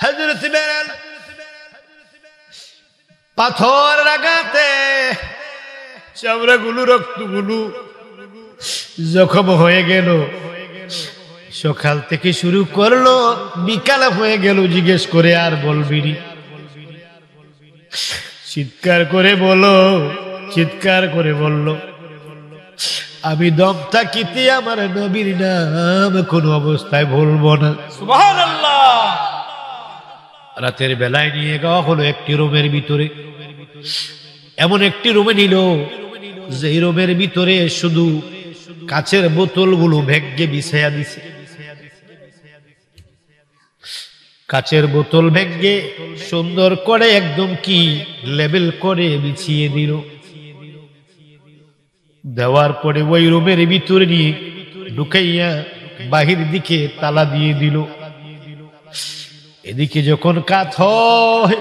হযরত বেলাল পাথর আঘাতে চামড়াগুলো রক্তগুলো জখম হয়ে গেল। সকাল থেকে শুরু করলো, বিকাল হয়ে গেল, জিজ্ঞেস করে আর বলবি নি? চিৎকার করে বলল, আমি দম থাকিতে আমার নবীর নাম কোনো অবস্থায় ভুলবো না। সুবহানাল্লাহ। রাতের বেলায় নিয়ে যাওয়া হলো একটি রুমের ভিতরে। এমন একটি রুমে নিল যে রুমের ভিতরে শুধু কাচের বোতলগুলো ভেঙ্গে বিছাইয়া দিছে। কাচের বোতল ভেঙ্গে সুন্দর করে একদম কি লেবেল করে বিছিয়ে দিল। দেওয়ার পরে ওই রুমের ভিতরে নিয়ে ঢুকাইয়া বাহির দিকে তালা দিয়ে দিল। এদিকে যখন কাত হয়,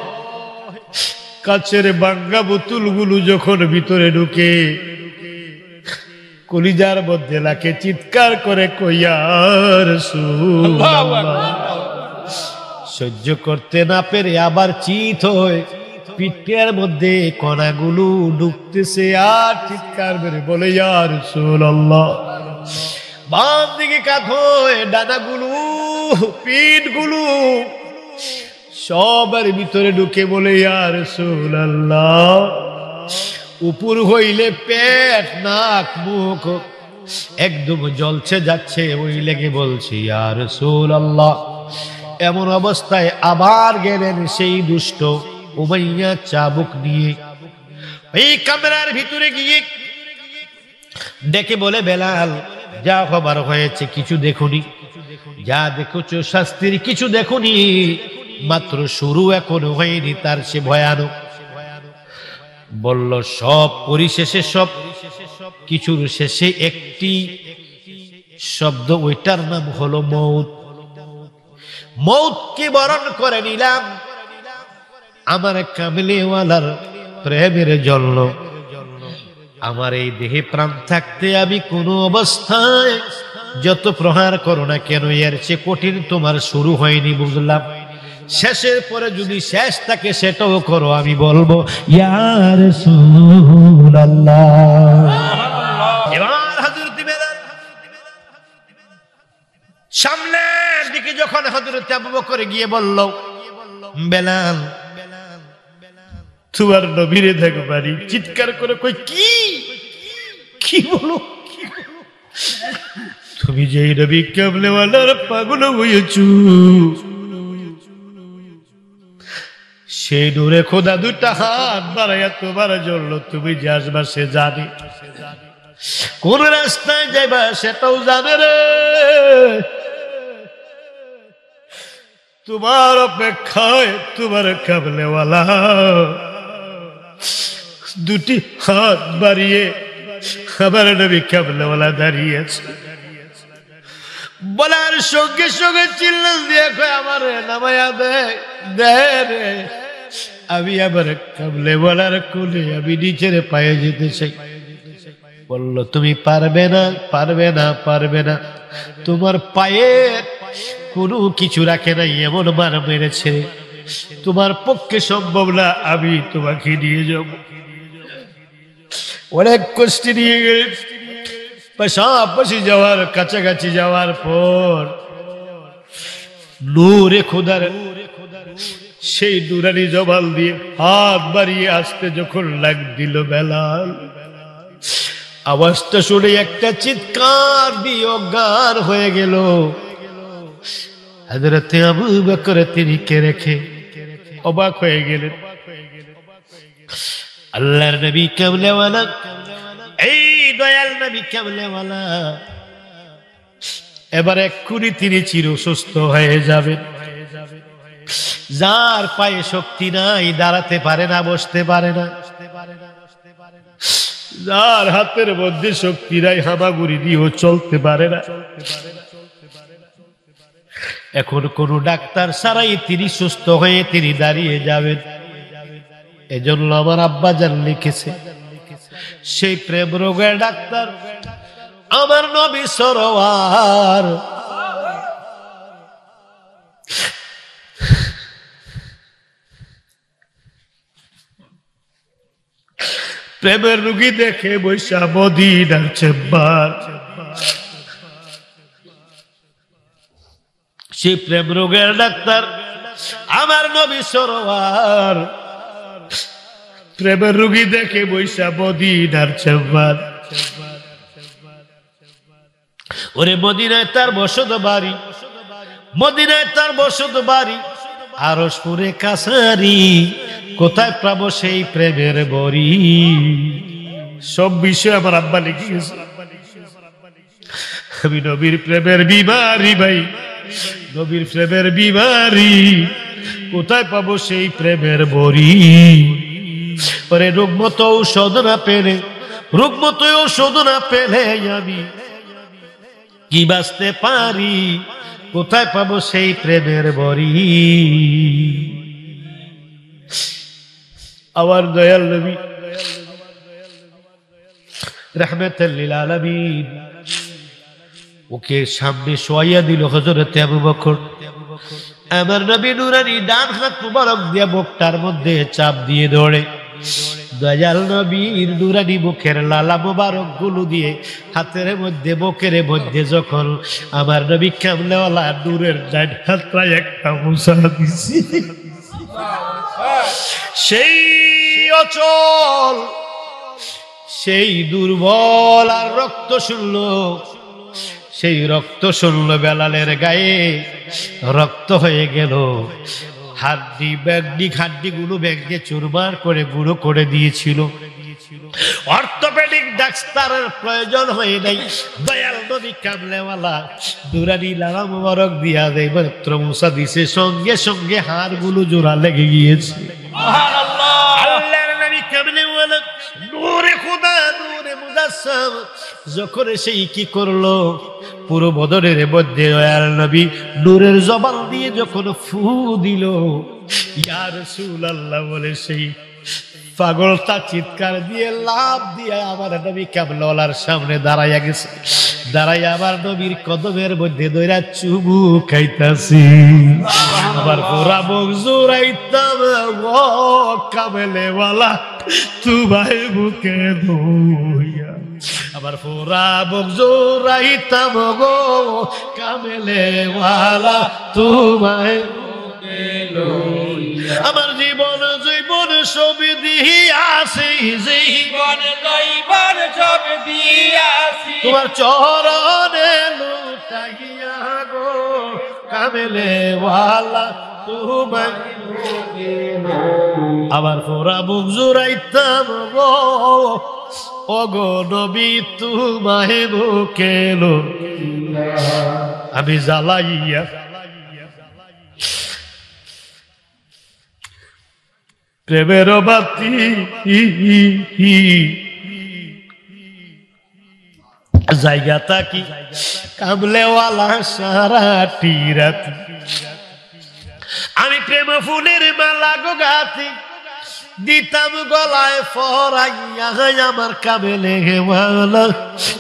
কাচের ভাঙ্গা বোতলগুলো যখন ভিতরে ঢুকে, কলিজার মধ্যে লাগে চিৎকার করে কইয়া রাসূলুল্লাহ। সহ্য করতে না পেরে আবার চিৎ হয়, পিঠের মধ্যে কণাগুলো ঢুকতেছে আর চিৎকার করে বলে ইয়া রাসূলুল্লাহ। বাম দিকে কাত হয়, ডানাগুলো পিঠগুলো সবার ভিতরে ঢুকে বলে ইয়া রাসূলুল্লাহ। উপর হইলে পেট, নাক, মুখ একদম জ্বলছে যাচ্ছে, ওই লেগে বলছে ইয়া রাসূলুল্লাহ। এমন অবস্থায় আবার গেলেন সেই দুষ্ট উমাইয়া চাবুক নিয়ে। এই কামরার ভিতরে গিয়ে ডেকে বলে বেলাল, যা খবর হয়েছে কিছু দেখুনি? যা দেখছো শাস্তির কিছু দেখুনি? মাত্র শুরু এখনো হয়নি, তার সে ভয়ানক। বলল সব পরিশেষে, সব কিছুর শেষে একটি শব্দ, ওইটার নাম হলো মৌত। মৌতকে বরণ করে নিলাম আমার কামলিওয়ালার প্রেমের জন্য। আমার এই দেহে প্রাণ থাকতে আমি কোনো অবস্থায় যত প্রহার করো না কেন, এর চেয়ে কঠিন তোমার শুরু হয়নি, বুঝলাম। শেষের পরে যদি শেষ থাকে সেটাও করো, আমি বলবো ইয়া রাসূলুল্লাহ। এবার হযরত বেলাল সামনের দিকে যখন হযরত আবু বকর গিয়ে বলল, বেলাল তোমার নবীরে দেখবানি, চিৎকার করে কই কি বলো? তুমি যে নবী কামলেওয়ালার পাগল হয়েছো, সেই নূরে খোদা দুটা হাত বাড়াইয়া তোমার জন্য তুমি যে আসবা সে জানে, কোন রাস্তায় যাইবা সেটাও জানে রে। তোমার অপেক্ষায় তোমার কামলেওয়ালা দুটি হাত বাড়িয়ে আমার নবী কামলেওয়ালা দাঁড়িয়েছে। বলার সঙ্গে সঙ্গে চিল্লাল দিয়ে কয় আমার নামায়া দে রে, আমি আমার কামলেওয়ালার কোলে আমি নিচের পায়ে যেতে চাই। বলল তুমি পারবে না, তোমার পায়ে কোনো কিছু রাখে নাই, এমন মার মেরেছে, তোমার পক্ষে সম্ভব না, আমি তোমাকে নিয়ে যাব। অনেক কষ্ট নিয়ে গেলে পাশাপাশি যাওয়ার, কাছাকাছি যাওয়ার পর নূরে খোদার সেই নুরানি জবাল দিয়ে হাত বাড়িয়ে আসতে যখন লাগ দিল বেলাল, আওয়াজটা শুনে একটা চিৎকার দিয়ে অজ্ঞান হয়ে গেল। হযরত আবু বকর তিনিকে রেখে অবাক হয়ে গেলেন। আল্লাহর নবী কামলেওয়ালা, এই দয়াল নবী কামলেওয়ালা এবার এক্ষুনি তিনি চির সুস্থ হয়ে যাবেন। যার পায়ে শক্তি নাই, দাঁড়াতে পারে না, বসতে পারে না, যার হাতের মধ্যে শক্তি নাই, হামাগুড়ি দিয়েও চলতে পারে না, এখন কোন ডাক্তার ছাড়াই তিনি সুস্থ হয়ে তিনি দাঁড়িয়ে যাবেন। এজন্য আমার আব্বাজান লিখেছে, সেই প্রেম রোগের ডাক্তার আমার নবী সরওয়ার প্রেমের রুগী দেখে বৈশা মদিনার চেম্বার। সেই প্রেম রোগের ডাক্তার আমার নবী সরোয়ার, প্রেমের রুগী দেখে বৈশা মদিনার চেম্বার। ওরে মদিনায় তার বসত বাড়ি, মদিনায় তার বসত বাড়ি, আরশপুরে কাছারি, কোথায় পাবো সেই প্রেমের বড়ি? সব বিষয় আমার আব্বা লিখে গেছে। আমি নবীর প্রেমের বিমারি ভাই, নবীর প্রেমের বিমারি, কোথায় পাবো সেই প্রেমের বড়ি? ওরে রোগমতো ঔষধ না পেলে, রোগমতো ঔষধ না পেলে আমি কি বাঁচতে পারি? কোথায় পাবো সেই প্রেমের বড়ি? আমার দয়াল নবী রাহমাতাল লিল আলামিন ওকে সামনে শোয়াইয়া দিল হযরত আবু বকর। আমার নবী নুরানি ডান হাত মুবারক দিয়ে বুকটার মধ্যে চাপ দিয়ে ধরে দয়াল নবীর নুরানি মুখের লালা মুবারক গুলো দিয়ে হাতের মধ্যে বুকের মধ্যে যখন আমার নবী কামলেওয়ালা নূরের ডান হাতটায় একটা মুসা দিছি, সেই অচল, সেই দুর্বল আর রক্ত শূন্য, সেই রক্ত শূন্য বেলালের গায়ে রক্ত হয়ে গেল। হাড্ডি ব্যাগডি খাড্ডি গুলো ব্যাগে চুরমার করে গুঁড়ো করে দিয়েছিল। অর্থোপেডিক ডাক্তারের প্রয়োজন হয় নাই। দয়াল নবী কামলেওয়ালা দুরানি লালা মুবারক দিয়া দেয় মাত্র মুসা দিছে, সঙ্গে সঙ্গে হাড় গুলো জোড়া লেগে গিয়েছে। আল্লাহর নবী কামলেওয়ালা নূরে খোদা, নূরে মুজাসসাম যখন সেই কি করলো, পুরো বদরের মধ্যে দয়াল নবী নূরের জবান দিয়ে যখন ফু দিল, ইয়া রাসূলুল্লাহ বলে সেই পাগলটা চিৎকার দিয়ে লাভ দিয়ে আমার নবী কামলেওয়ালার সামনে দাঁড়াইয়া গেছে। দাঁড়াই আমার নবীর কদমের মধ্যে দইরা চুমু খাইতাছি। আবার পুরা মুখ জোড়াইতাম, ও কামলেওয়ালা তোমায় বুকে ধইয়া। আবার পুরা মুখ জোড়াইতাম, গো কামলেওয়ালা তোমায় বুকে লইয়া। আমার জীবন জীবন সব দিয়াছি, জীবন জৈবন সব দিয়াছি তোমার চরণে লুটাইয়া, গো কামলেওয়ালা তোমায় বুকে লইয়া। আবার পুরা মুখ জোড়াইতাম, গো ও গো নবী তোমায় বুকে লইয়া। আমি জ্বালাইয়া প্রেমের বাতি জায়গা থাকি কামলেওয়ালা সারাটি রাতি। আমি প্রেম ফুলের মালা গো গাতি দিতাম গলায় ফরাইয়া, আমার কামলেওয়ালা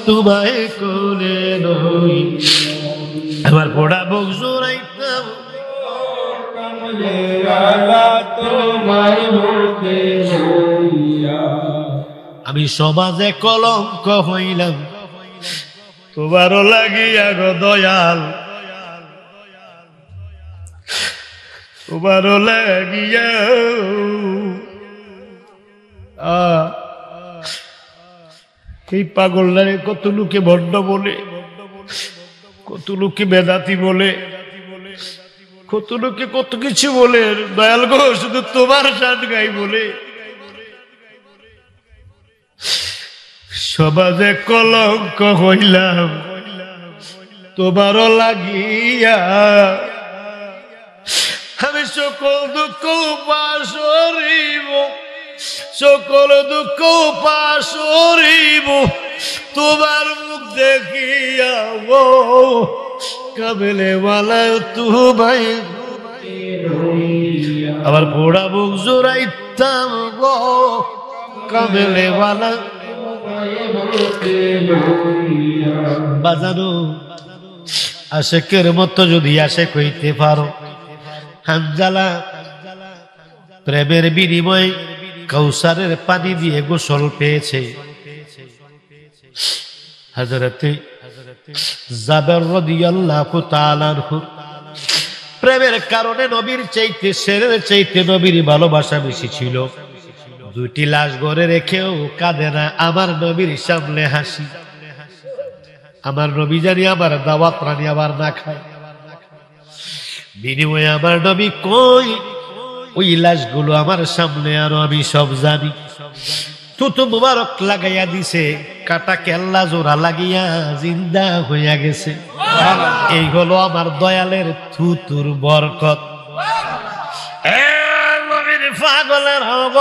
তোমায় কোলে লই। আমার পোড়া বুক জোড়াইতাম, আমি সমাজে কলঙ্ক হইলাম তোমারও লাগিয়া গো দয়াল, তোমারও লাগিয়া। এই পাগলটারে কত লোকে ভণ্ড বলে, কত লোকে বেদাতি বলে, কত লোকে কত কিছু বলে। দয়াল গো শুধু তোমার শান গাই বলে সমাজে কলঙ্ক হইলাম তোমারও লাগিয়া। আমি সকল দুঃখ পাশরিব, সকল দুঃখ পাশরিব তোমার মুখ দেখিয়া, ও কামলেওয়ালা তোমায়। আবার পোড়া বুক জোড়াইতাম, গো কামলেওয়ালা। বাজানো আশেকের মতো যদি আশেক হইতে পারো, হানজালা প্রেমের বিনিময়ে কাউসারের পানি দিয়ে গোসল পেয়েছে। হযরতে জাবের রাদিয়াল্লাহু তাআলা আনহু প্রেমের কারণে নবীর চাইতে শেরের চাইতে নবীর ভালোবাসা বেশি ছিল। দুইটি লাশ ঘরে রেখেও কাঁদে না, আমার নবীর সামনে হাসি। আমার নবী জানি আমার দাওয়াত রানি আবার না খায়, বিনিময়ে আমার নবী কই ওই লাশগুলো আমার সামনে আরো আমি সব জানি। থুতু মুবারক লাগাইয়া দিছে, কাটা কেল্লা জোড়া লাগিয়া জিন্দা হইয়া গেছে। এই হলো আমার দয়ালের থুতুর বরকত। পাগলের হব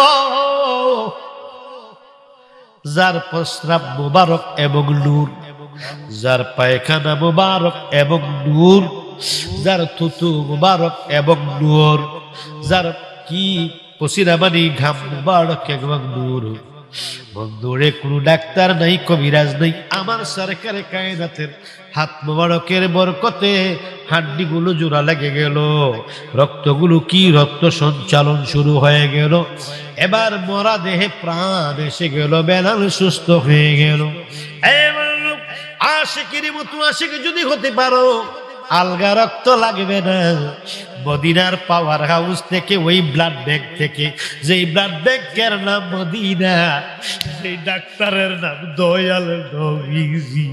যার প্রস্রাব মুবারক এবং নূর, যার পায়খানা মুবারক এবং নূর, যার থুতু মুবারক এবং নূর, যার কি পসিনা মানি ঘাম মুবারক এবং নূর। বন্ধুরে কোনো ডাক্তার নাই, কবিরাজ নাই, আমার সরকারে কায়নাতের হাত মুবারকের বরকতে হাড্ডিগুলো জোড়া লেগে গেল, রক্তগুলো কি রক্ত সঞ্চালন শুরু হয়ে গেল। এবার মরা দেহে প্রাণ এসে গেল, বেলাল সুস্থ হয়ে গেল। আশিকের মতো আশিক যদি হতে পারো, আলগা রক্ত লাগবে না। মদিনার পাওয়ার হাউস থেকে, ওই ব্লাড ব্যাংক থেকে, যেই ব্লাড ব্যাংকের নাম মদিনা, সেই ডাক্তারের নাম দয়াল নবীজি।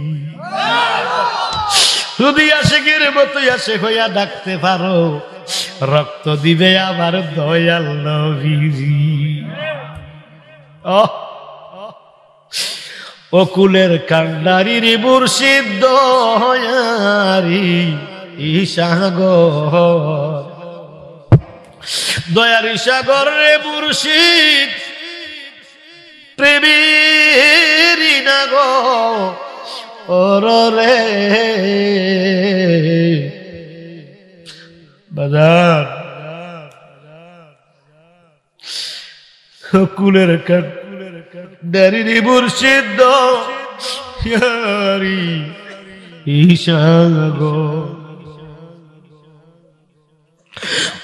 যদি আশিকের মতো আশিক হইয়া ডাকতে পারো, রক্ত দিবে আমার দয়াল নবীজি। অকুলের কান্ডারির মুর্শিদ দয়ারি সাগর, দয়ারি সাগর রে মুর্শিদ প্রেমেরি নাগর রে বাজার। অকুলের কান্ডারির মুর্শিদ দয়ারি সাগর,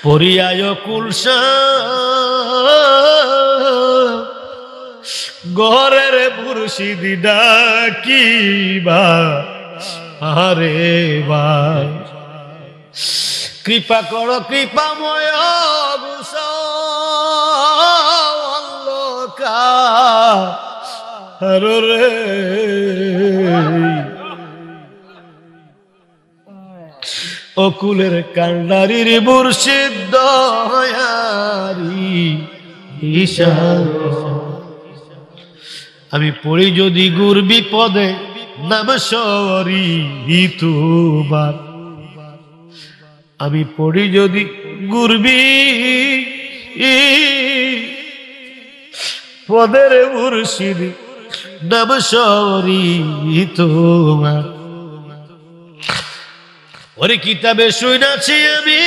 পরিয়ায় কুলসা ঘরের মুর্শিদ ডাকিবা আরে বা, কৃপা কর কৃপাময় রে অকুলের কান্ডারির মুর্শিদ দয়ারি সাগর। আমি পড়ি যদি গুর বিপদে নাম সরি তোমার, আমি পড়ি যদি গুরবি পদের মুর্শিদ নাম সরি তোমার। ওরে কিতাবে শুনেছি আমি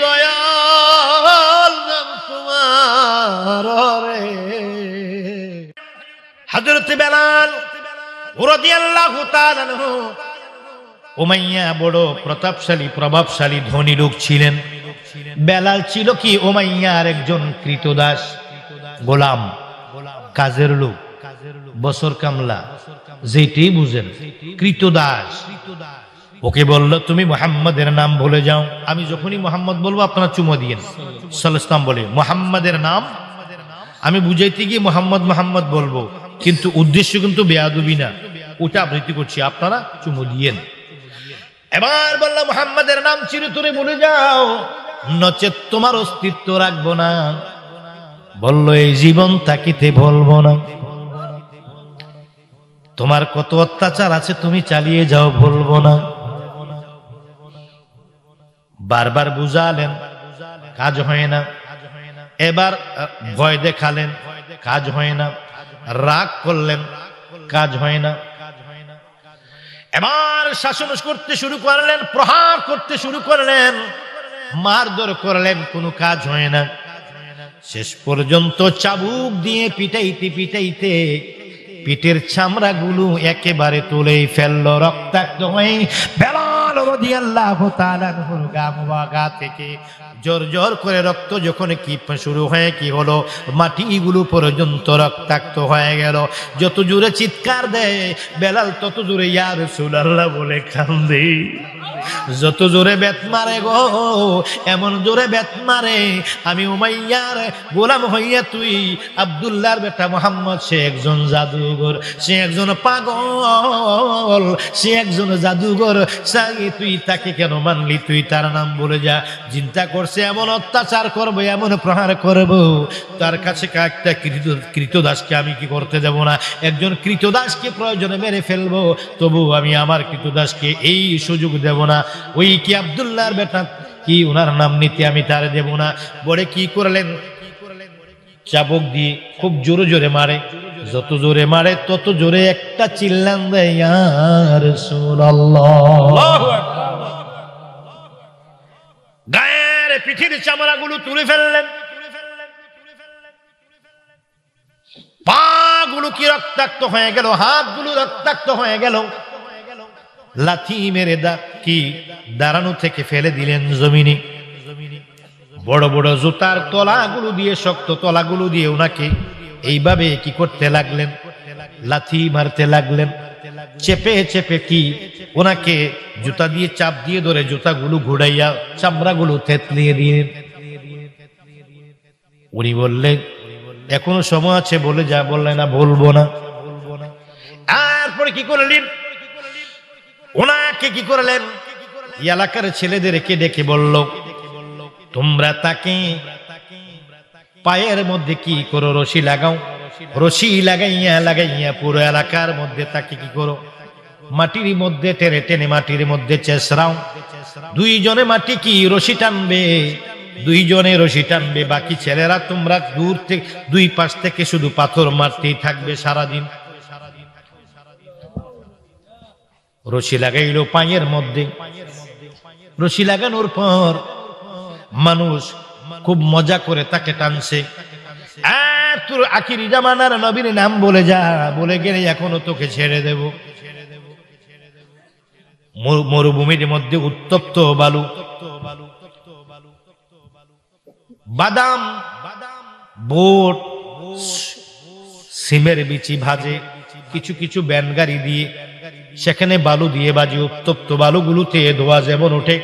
দয়াল নাম তোমার রে। হযরত বেলাল রাদিয়াল্লাহু তাআলা আনহু, উমাইয়া বড় প্রতাপশালী প্রভাবশালী ধনী লোক ছিলেন। বেলাল ছিল কি উমাইয়ার একজন কৃতদাস, গোলাম, কাজের লোক, বছর কামলা, যেটাই বুঝেন, কৃতদাস। ওকে বলল তুমি মুহাম্মাদের নাম ভুলে যাও। আমি যখনই মুহাম্মদ বলবো আপনারা চুমো দিয়েন। সাল্লাল্লাহু বলে মুহাম্মাদের নাম, আমি বুঝাইতে গিয়ে মুহাম্মদ মুহাম্মদ বলবো, কিন্তু উদ্দেশ্য কিন্তু বেয়াদবি না, ওটা আবৃত্তি করছি, আপনারা চুমো দিয়েন। এবার বললাম মুহাম্মাদের নাম চিরতরে ভুলে যাও, নচেত তোমার অস্তিত্ব রাখবো না। বলল এই জীবন থাকিতে বলবো না। তোমার কত অত্যাচার আছে তুমি চালিয়ে যাও, বলবো না। বারবার বুঝালেন, কাজ হয় না। এবার ভয় দেখালেন, কাজ হয় না। রাগ করলেন, কাজ হয় না। এবার শাসন করতে শুরু করলেন, প্রহার করতে শুরু করলেন, মারধর করলেন, কোনো কাজ হয় না। শেষ পর্যন্ত চাবুক দিয়ে পিটাইতে পিটাইতে পিঠের চামড়াগুলো একেবারে তুলেই ফেললো, রক্তাক্ত হয়ে বেলাল বেলাল রাদিয়াল্লাহু তাআলা আনহুর গা মুবারক থেকে জোর জোর করে রক্ত যখন কি শুরু হয়ে কি হলো, মাটিগুলো পর্যন্ত রক্তাক্ত হয়ে গেল। যত জোরে চিৎকার দেয় বেলাল তত জোরে ইয়া রাসূলুল্লাহ বলে কান্দে। যত জোরে বেত মারে গো, এমন জোরে বেত মারে, আমি উমাইয়ার গোলাম হইয়া তুই আব্দুল্লাহর বেটা মুহাম্মদ সে একজন জাদুঘর, সে একজন পাগল, সে একজন জাদুঘর, তুই তাকে কেন মানলি? তুই তার নাম বলে যা। চিন্তা করছে এমন অত্যাচার করবো, এমন প্রহার করবো, তার কাছে একটা কৃতদাসকে আমি কি করতে দেব না? একজন কৃতদাসকে প্রয়োজনে মেরে ফেলবো, তবু আমি আমার কৃতদাসকে এই সুযোগ দেব না। ওই কি আব্দুল্লাহর বেটা কি ওনার নাম নিতে আমি তার দেব না। বলে কি করলেন, চাবুক দিয়ে খুব জোরে জোরে মারে, যত জোরে মারে তত জোরে একটা চিল্লান দেয় ইয়া রাসূলুল্লাহ। গায়ের পিঠের চামড়াগুলো তুলে ফেললেন, পা গুলো কি রক্তাক্ত হয়ে গেল, হাতগুলো রক্তাক্ত হয়ে গেল। লাথি মেরে কি দাঁড়ানো থেকে ফেলে দিলেন জমিনে। বড় বড় জুতার তলাগুলো দিয়ে, শক্ত তলাগুলো দিয়ে ওনাকে এইভাবে কি করতে লাগলেন, লাথি মারতে লাগলেন। চেপে চেপে কি ওনাকে জুতা দিয়ে চাপ দিয়ে ধরে জুতাগুলো ঘুরাইয়া চামড়াগুলো থেতলিয়ে দিলেন। উনি বললেন এখনো সময় আছে বলে যা। বললেন না বলবো না। তারপরে কি করলেন, ওনাকে কি করলেন, এলাকার ছেলেদেরকে ডেকে বলল তোমরা তাকে পায়ের মধ্যে কি করো, রশি লাগাও। রশি লাগাইয়া লাগাইয়া পুরো এলাকার মধ্যে তাকে কি করো, মাটির মধ্যে টেনে টেনে মাটির মধ্যে চেঁচড়াও। দুইজনে মাটি কি রশি টানবে, দুইজনে রশি টানবে, বাকি ছেলেরা তোমরা দূর থেকে দুই পাশ থেকে শুধু পাথর মারতেই থাকবে সারাদিন। রশি লাগাইল পায়ের মধ্যে। রশি লাগানোর পর মানুষ খুব মজা করে তাকে টানছে। তোর আখিরি জামানার নবীর নাম বলে যা, বলে গেলে এখনো তোকে ছেড়ে দেব। মরুভূমির মধ্যে উত্তপ্ত বালু, বাদাম, বোট, সিমের বিচি ভাজে, কিছু কিছু ব্যান গাড়ি দিয়ে সেখানে বালু দিয়ে বাজি। উত্তপ্ত বালুগুলোতে ধোয়া যেমন ওঠে,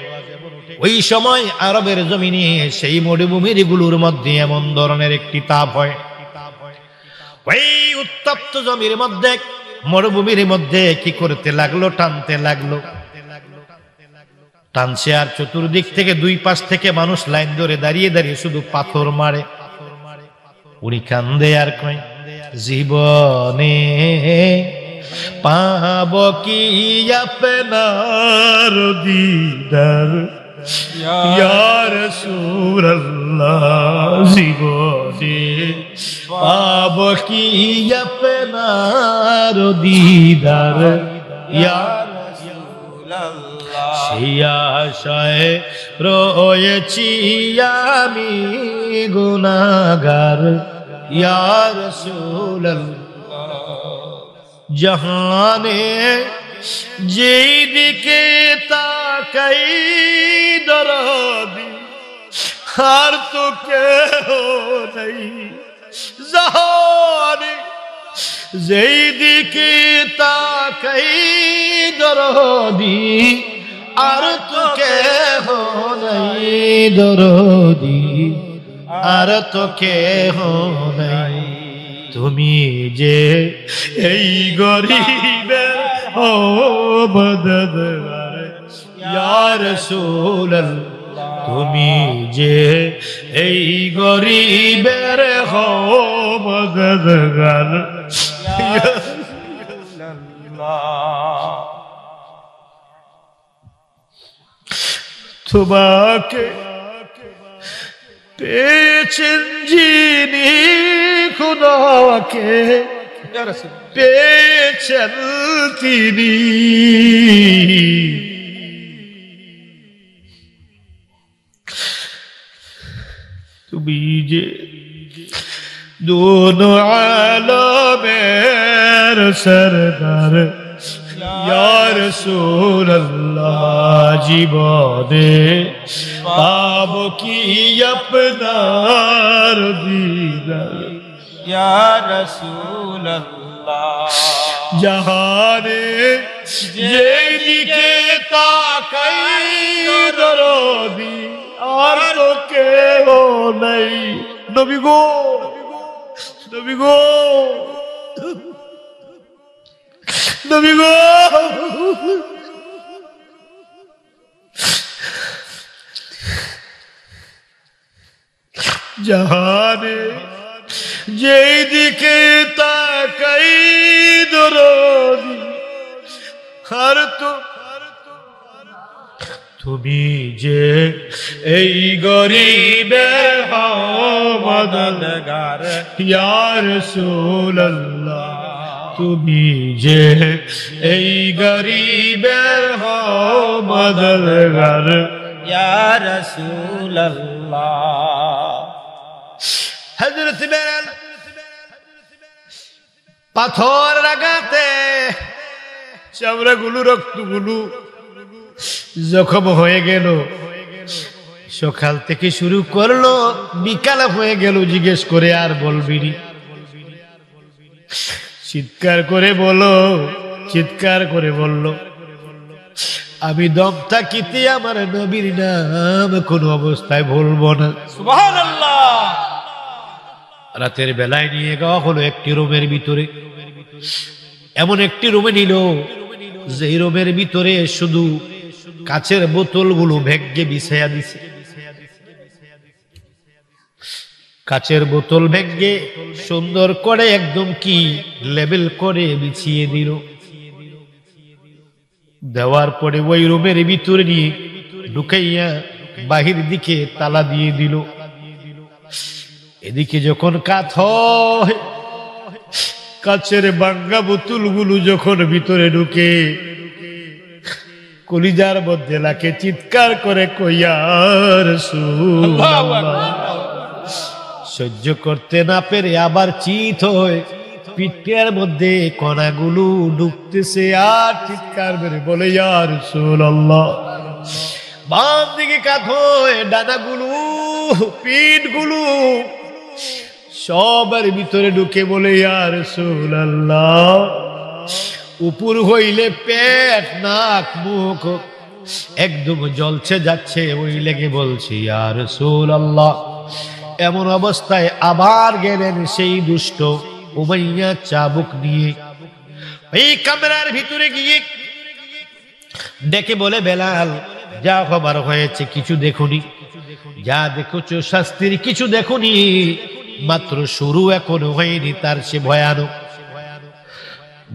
ওই সময় আরবের জমিনে সেই মরুভূমির গুলোর মধ্যে এমন ধরনের একটি তাপ হয়। ওই উত্তপ্ত জমির মধ্যে, মরুভূমির মধ্যে কি করতে লাগলো, টানতে লাগলো। টানছে আর চতুর্দিক থেকে দুই পাশ থেকে মানুষ লাইন ধরে দাঁড়িয়ে দাঁড়িয়ে শুধু পাথর মারে। উনি কান্দে আর কয় জীবনে পাব কি আপনার দিদার ইয়া রাসূলুল্লাহ, জীবনে পাব কি আপনার দিদার ইয়া রাসূলুল্লাহ, সেই আশায় রয়েছি আমি গুনাহগার ইয়া রাসূলুল্লাহ। জাহানে যেই দিকে তাকাই দরদি, আর তো কেহ নেই। জাহানে যেই দিকে তাকাই দরদি, আর তো কেহ নেই দরদি, আর তো কেহ নেই। তুমি যে এই গরিবের ও মদদগার ইয়া রাসূলুল্লাহ, তুমি যে এই গরিবের হো মদদগার ইয়া রাসূলুল্লাহ। তোমাকে পেয়েছেন যিনি, খুদাকে পেয়েছেন তিনি। তুমি যে দোনো আলমের সরদার ইয়া রাসূলুল্লাহ জীবনে পাব কি আপনার দিদার ইয়া রাসূলুল্লাহ জাহানে যেদিকে তাকাই দরদি আর তো কেউ নাই নবী গো নবী গো নবী গো জাহানে যেই দিকে তাকাই দরদি আর তো তুমি যে এই গরিবের মদদগার ইয়া রাসূলুল্লাহ তুমি যে এই গরিবের মদদগার ইয়া রাসূলুল্লাহ হযরত বেলাল পাথর লাগাতে চামড়াগুলো রক্তগুলো জখম হয়ে গেল সকাল থেকে শুরু করলো বিকাল হয়ে গেল জিজ্ঞেস করে আর বলবি চিৎকার করে বলো চিৎকার করে বলল আমি দম থাকিতে আমার নবীর নাম কোন অবস্থায় ভুলবো না সুবহানাল্লাহ রাতের বেলায় নিয়ে যাওয়া হলো একটি রুমের ভিতরে এমন একটি রুমে নিল যে রুমের ভিতরে শুধু কাচের বোতলগুলো ভেঙে বিছাইয়া দিছে কাচের বোতল ভেঙে সুন্দর করে একদম কি লেবেল করে বিছিয়ে দিল দেওয়ার পরে ওই রুমের ভিতরে নিয়ে ঢুকাইয়া বাহির দিকে তালা দিয়ে দিল এদিকে যখন কাত হয় কাচের ভাঙা বোতলগুলো যখন ভিতরে ঢুকে কলিজার মধ্যে লাকে চিৎকার করে কইয়া রাসূলুল্লাহ সহ্য করতে না পেরে আবার চিৎ হয়ে পিঠের মধ্যে কণাগুলো ঢুকতেছে আর চিৎকার মেরে বলে ইয়া রাসূলুল্লাহ বাম দিকে কাত হয়ে ডানাগুলো পিঠগুলো সবার ভিতরে ঢুকে বলে ইয়া রাসূলুল্লাহ উপর হইলে পেট নাক মুখ একদম জ্বলছে যাচ্ছে ওই লেগে বলছি ইয়া রাসূলুল্লাহ এমন অবস্থায় আবার গেলেন সেই দুষ্ট উমাইয়া চাবুক নিয়ে এই কামরার ভিতরে গিয়ে ডেকে বলে বেলাল যা খবর হয়েছে কিছু দেখুনি যা দেখছো শাস্তির কিছু দেখুনি মাত্র শুরু এখনো হয়নি তার সে ভয়ানক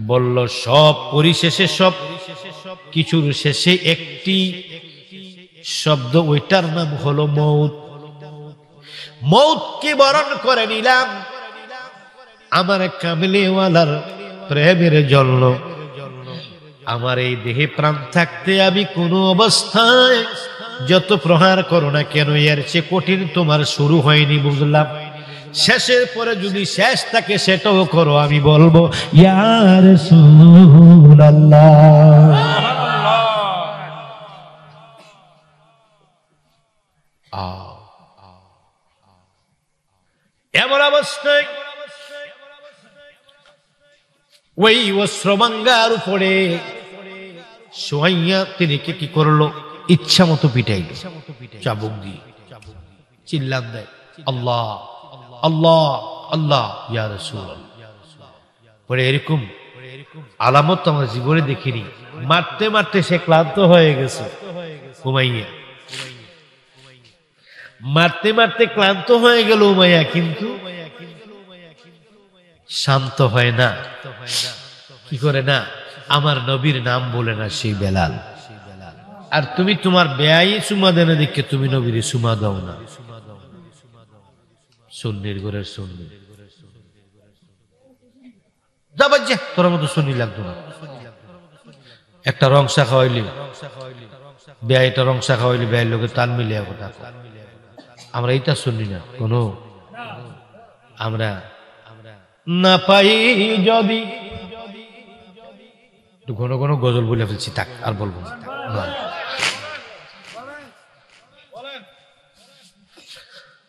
বলল সব পরিশেষে সব কিছুর শেষে একটি শব্দ ওইটার নাম হলো মৌত মৌতকে বরণ করে নিলাম আমার কামলিওয়ালার প্রেমের জন্য আমার এই দেহে প্রাণ থাকতে আমি কোনো অবস্থায় যত প্রহার করো না কেন এর চেয়ে কঠিন তোমার শুরু হয়নি বুঝলাম শেষের পরে যদি শেষ থাকে সেটাও করো আমি বলবো ইয়া রাসূলুল্লাহ এমন অবস্থায় ওই অস্ত্রভাঙ্গার উপরে সোয়াইয়া তিনি কি করলো ইচ্ছা মতো পিটাইল চাবুক দিয়ে চিল্লান দেয় আল্লাহ আল্লাহ আল্লাহ ইয়া রাসূলুল্লাহ পরে এরকম আলামত তো আমার জীবনে দেখিনি মারতে মারতে সে ক্লান্ত হয়ে গেছে উমাইয়া মারতে মারতে ক্লান্ত হয়ে গেল উমাইয়া কিন্তু শান্ত হয় না কি করে না আমার নবীর নাম বলে না সেই বেলাল আর তুমি তোমার বেয়াই সুমা দেনে দেখে তুমি নবীর সুমা দাও না সুন্নির ঘরের সুন্নি যাবাজ্জা তোর মতো সুন্নি লাগতো না একটা রং শাখা হইলি বেয়াইটা রং শাখা হইলি বেয়াই লোকের তাল মিলিয়া কথা আমরা এইটা শুনি না কোনো আমরা না পাই যদি একটু ঘন ঘন গজল বলে ফেলছি, থাক আর বলবো না, থাক, না।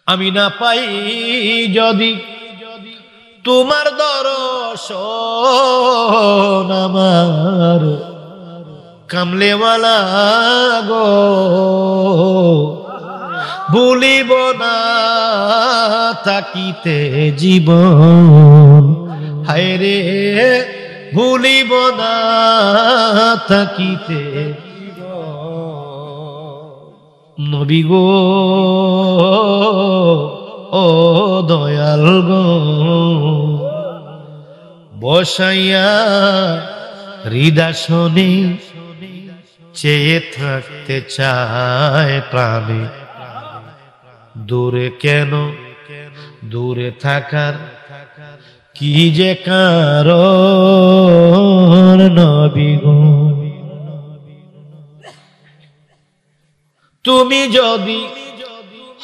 আমি না পাই যদি তোমার দর্শন, আমার কামলেওয়ালা গো ভুলিব না থাকিতে জীবন, হায় রে ভুলিব না থাকিতে নবী গো ও দয়াল গো, বসাইয়া হৃদয় চেয়ে থাকতে চায় প্রাণে, দূরে কেন দূরে থাকার কি যে কারণ নবী গো, তুমি যদি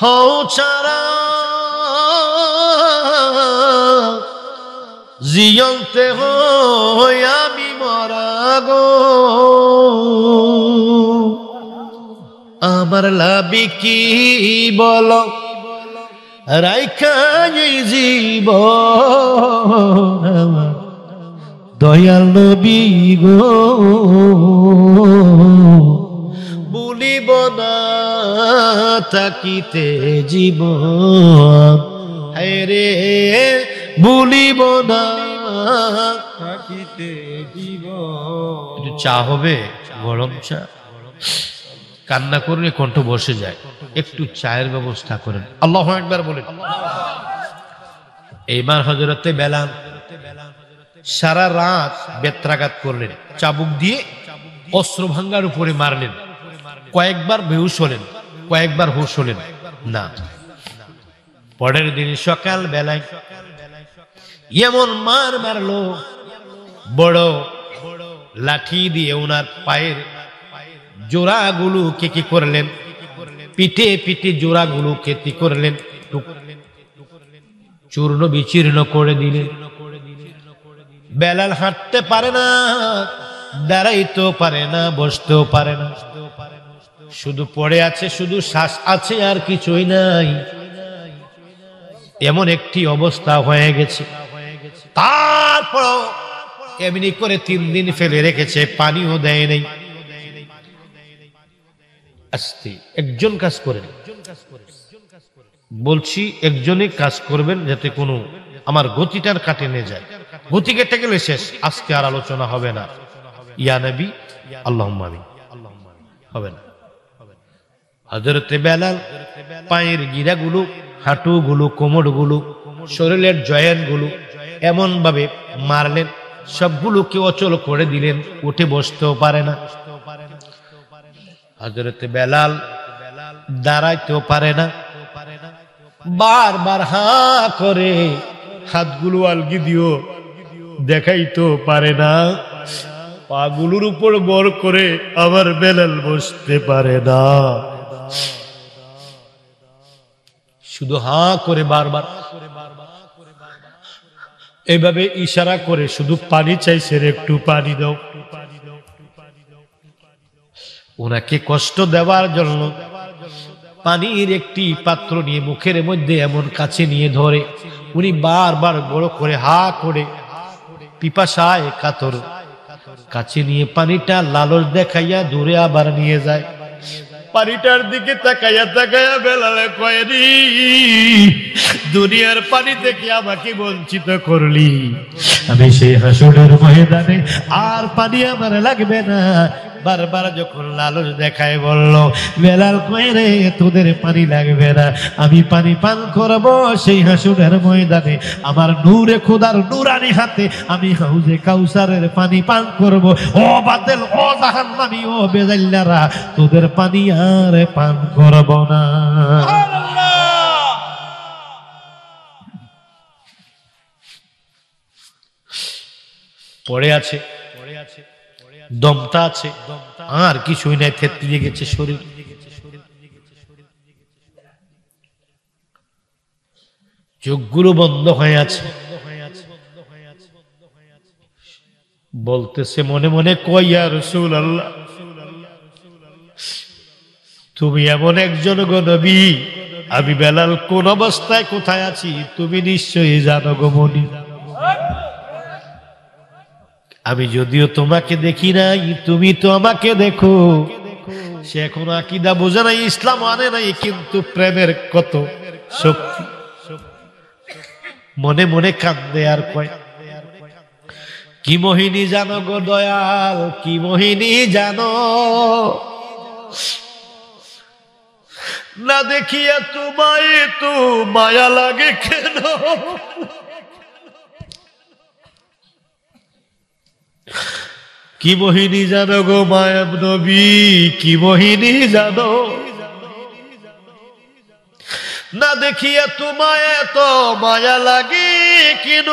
হও ছাড়া জিয়ন্তে হই আমি মরা গো, আমার লাভি কি বল রাইখা জীবন, দয়াল নবী গো ভুলিব না থাকিতে জীবন, হায় রে ভুলিব না থাকিতে জীবন। একটু চা হবে, গরম চা, কান্না করলে কণ্ঠ বসে যায়, একটু চায়ের ব্যবস্থা করেন। আল্লাহু আকবার বলেন। এইবার হযরতে বেলাল সারা রাত বেত্রাঘাত করলেন, চাবুক দিয়ে অস্ত্র ভাঙ্গার উপরে মারলেন, কয়েকবার বেহুশ হলেন, কয়েকবার হুঁশ হলেন না। পরের দিন সকাল বেলায় এমন মার মারলো, বড় লাঠি দিয়ে ওনার পায়ের জোড়াগুলোকে কি করলেন, পিঠে পিঠে জোড়াগুলোকে কি করলেন, চূর্ণ বিচীর্ণ করে দিলেন। বেলাল হাঁটতে পারে না, দাঁড়াইতেও পারে না, বসতেও পারে না, শুধু পড়ে আছে, শুধু শ্বাস আছে, আর কিছুই নাই। এমন একটি অবস্থা হয়ে গেছে। তারপর এমনি করে 3 দিন ফেলে রেখেছে, পানিও দেয় নাই। আস্তে একজন কাজ করেন, বলছি একজনই কাজ করবেন, যাতে কোনো আমার গতিটার কাটে নিয়ে যায়। গতি কেটে গেলে শেষ, আজকে আর আলোচনা হবে না। ইয়া নবী আল্লাহুম্মা আমিন হবে না। হযরতে বেলাল পায়ের গিরাগুলো, হাঁটুগুলো, কোমরগুলো, শরীরের জয়েন্টগুলো এমন ভাবে মারলেন, সবগুলোকে অচল করে দিলেন, উঠে বসতেও পারে না। হযরতে বেলাল দাঁড়াইতেও পারে না, বারবার হা করে হাতগুলো আলগি দিও দেখাইতেও পারে না, পাগুলোর উপর বর করে আবার বেলাল বসতে পারে না, শুধু হা করে বারবার এইভাবে ইশারা করে শুধু পানি চাইছে, একটু পানি দাও। ওনাকে কষ্ট দেওয়ার জন্য পানির একটি পাত্র নিয়ে মুখের মধ্যে এমন কাছে নিয়ে ধরে উনি বারবার বড় করে হা করে পিপাসায় কাতর কাছে নিয়ে পানিটা লালচ দেখাইয়া দূরে আবার নিয়ে যায়। পানিটার দিকে তাকাইয়া তাকাইয়া বেলালে কয়, রে দুনিয়ার পানি থেকে আমাকে বঞ্চিত করলি, আমি সেই হাসরের ময়দানে আর পানি আমার লাগবে না। বারবার যখন লালচ দেখায় বলল, বেলাল কয়, রে তোদের পানি লাগবে না, আমি পানি পান করব সেই হাসরের ময়দানে, আমার নূরে খোদার নূরানি হাতে আমি হাউজে কাউসারের পানি পান করব। ও বাতিল, ও জাহান্নামী, ও বেজাইল্লারা, তোদের পানি আর পান করব না। পড়ে আছে, দমটা আছে, আর কিছুই নাই, থেতলিয়ে গেছে শরীর। চোখগুলো বন্ধ হয়ে আছে, বলতেছে মনে মনে, কই ইয়া রাসূলুল্লাহ, তুমি এমন একজন গো নবী, আমি বেলাল কোন অবস্থায় কোথায় আছি তুমি নিশ্চয়ই জানো গো মনি। আমি যদিও তোমাকে দেখি নাই, তুমি তো আমাকে দেখো। সে এখনো আকীদা বোঝে নাই, ইসলাম আনে নাই, কিন্তু প্রেমের কত শক্তি। মনে মনে কান্দে আর কয়, কি মোহিনী জানো গো দয়াল, কি মোহিনী জানো, না দেখিয়া তোমায় তো মায়া লাগে কেন। কি মোহিনী জানো গো মায়াব নবী, কি মোহিনী জানো, না দেখিয়া তোমায় তো মায়া লাগে কেন।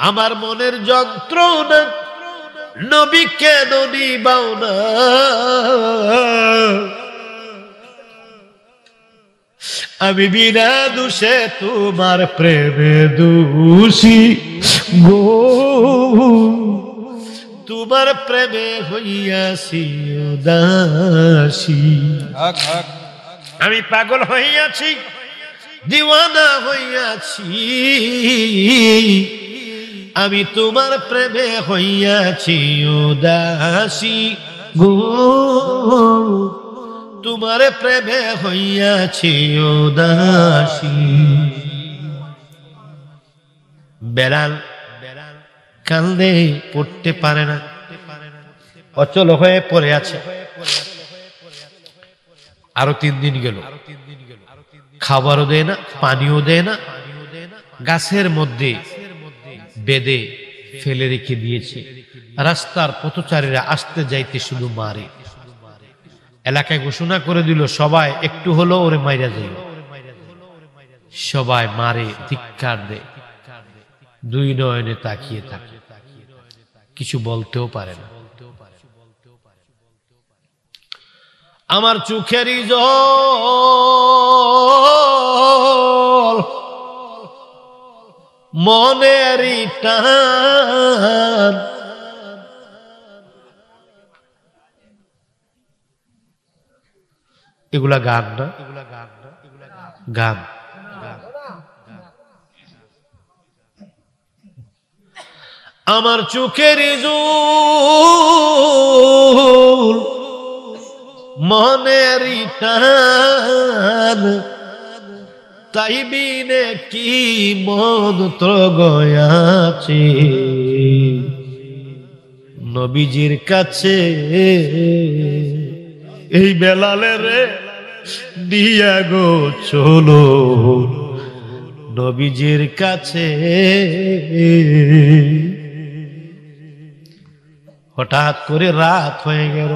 আমার মনের যন্ত্রণা নবী কেন নিবাও না, আমি বিনা দোষে তোমার প্রেমে দোষী গো, তোমার প্রেমে হইয়াছি উদাসী। আমি পাগল হইয়াছি, দিওয়ানা হইয়াছি, আমি তোমার প্রেমে হইয়াছি উদাসী গো, তোমার প্রেমে হইয়াছি উদাসী। বেলাল কান্দে, পড়তে পারে না, অচল হয়ে পড়ে আছে। আরো 3 দিন গেল, খাবারও দেয় না, পানিও দেয় না, গাছের মধ্যে বেঁধে ফেলে রেখে দিয়েছে। রাস্তার পথচারীরা আসতে যাইতে শুধু মারে। এলাকায় ঘোষণা করে দিল, সবাই একটু হলো ওরে মাইরা যাই। সবাই মারে, ধিক্কার দেয়, 2 নয়নে তাকিয়ে থাকে, কিছু বলতেও পারে না। আমার চোখেরই জল, মনেরই টান, এগুলা গান না, গান। আমার চোখেরই জল, মনেরই টান, তাই বিনে কি মন্ত্র গয়াছে নবীজির কাছে। এই বেলালের দিয়া গো চলো নবীজির কাছে। হঠাৎ করে রাত হয়ে গেল,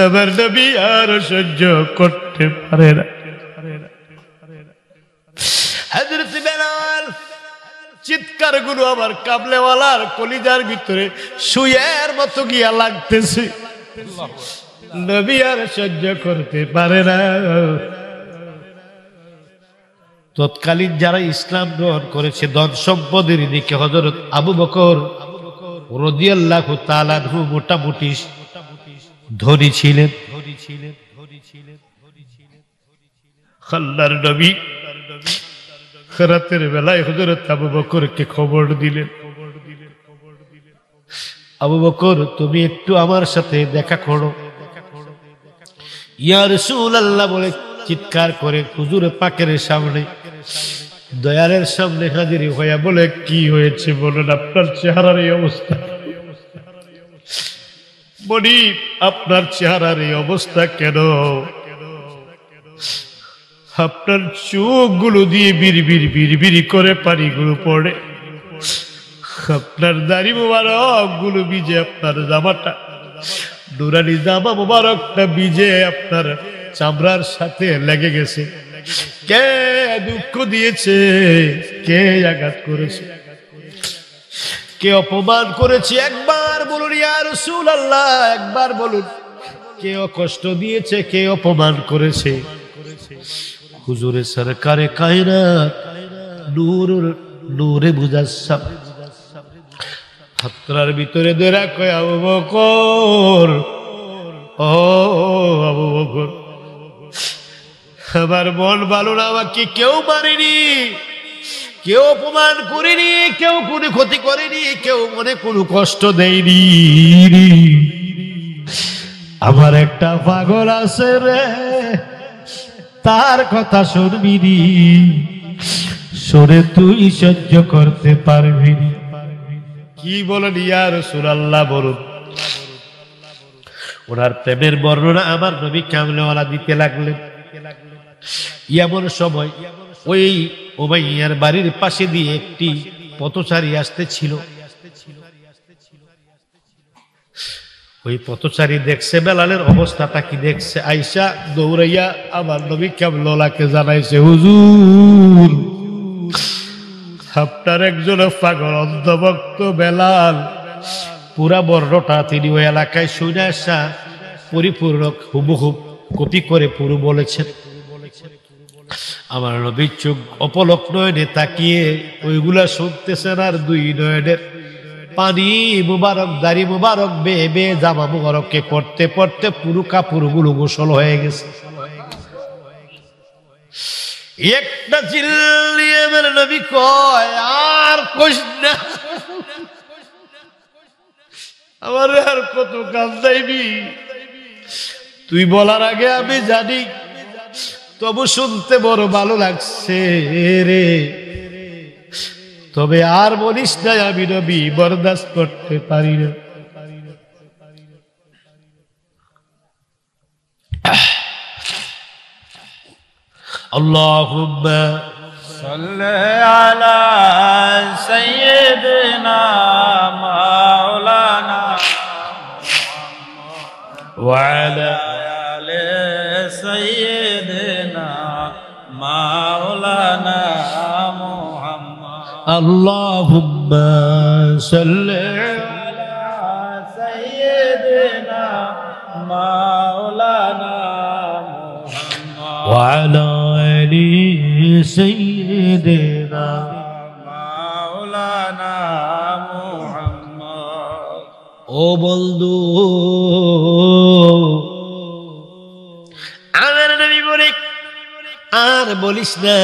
আমার নবী আর সহ্য করতে পারে না। হযরত বেলাল চিৎকার গুলো আমার কাবলেওয়ালার কলিজার ভিতরে সুয়ের মতো গিয়া লাগতেছে। নবী আর সহ্য করতে পারে না। তৎকালীন যারা ইসলাম গ্রহণ করেছে, ধন সম্পদের দিকে হযরত আবু বকর রাদিয়াল্লাহু তাআলা আনহু মোটামুটি ধনী ছিলেন। আল্লাহর নবী রাতের বেলায় হযরত আবু বকরকে খবর দিলেন, আবু বকর তুমি একটু আমার সাথে দেখা করো। ইয়া রাসূলুল্লাহ বলে চিৎকার করে হুজুর পাকের সামনে, দয়ালের সামনে হাজির হইয়া বলে, কি হয়েছে বলেন, আপনার চেহারার এই অবস্থা। বলি আপনার চেহারার এই অবস্থা কেন? আপনার চোখগুলো দিয়ে বিড়বিড় বিড়বিড় করে পানিগুলো পড়ে, আপনার দাড়ি মোবারক গুলো ভিজে, আপনার জামাটা নুরানি জামা মোবারকটা ভিজে আপনার চামড়ার সাথে লেগে গেছে। কে দুঃখ দিয়েছে, কে আঘাত করেছে, কে অপমান করেছে? একবার বলুন ইয়া রাসূলুল্লাহ, একবার বলুন কে কষ্ট দিয়েছে, কে অপমান করেছে? হুজুরে সরকারে কায়নাত নূরে মুজাসসাম ছাত্রার ভিতরে ধরে কয় আবু বকর, ও আবু বকর, আমার মন ভালো না, আমাকে কেউ মারেনি, কেউ অপমান করেনি, কেউ কোনো ক্ষতি করেনি, কেউ মনে কোনো কষ্ট দেয়নি। আমার একটা পাগল আছে রে, তার কথা শুনবি নি, শুনে তুই সহ্য করতে পারবি নি। কি বলেন ইয়া রাসূলুল্লাহ, বলুন। ওনার প্রেমের বর্ণনা আমার নবী কামলেওয়ালা দিতে লাগলেন। এমন সময় ওই উমাইয়ার বাড়ির পাশে দিয়ে একটি পথচারী আসতেছিল। ওই পথচারী দেখছে বেলালের অবস্থাটা কি, দেখছে আইসা দৌড়াইয়া আমার নবী কামলেওয়ালাকে জানাইছে, হুজুর, আপনার একজন পাগল অন্ধভক্ত বেলাল পুরা বর্ণটা তিনি ওই এলাকায় শুনে আসা পরিপূর্ণ হুবহুব কপি করে পুরো বলেছেন। আমার নবীর চোখ অপলক নয়নে তাকিয়ে ওইগুলা শুনতেছেন, আর দুই নয়নের পানি মুবারক, দাড়ি মুবারক বেয়ে বেয়ে জামা মুবারককে পড়তে পড়তে পুরো কাপড়গুলো গোসল হয়ে গেছে। একটা চিল্লিয়ে আমার নবী কয়, আর কইস না, আমার আর কত কাঁদাইবি, তুই বলার আগে আমি জানি, তবু শুনতে বড় ভালো লাগছে রে, তবে আর বলিস না, আমি নবী বরদাস্ত করতে পারি না। আল্লাহুম্মা সাল্লি আলা সাইয়্যিদিনা মাওলানা ওয়া আলা আলি সাইয়্যিদিনা মাওলানা মুহাম্মদ। আল্লাহুম্মা সাল্লি আলা সাইয়্যিদিনা মাওলানা মুহাম্মদ ওয়া আলা আলি সাইয়্যিদিনা মাওলানা মুহাম্মদ। ও বন্ধু, আমার নবী বলে, আর বলিস না,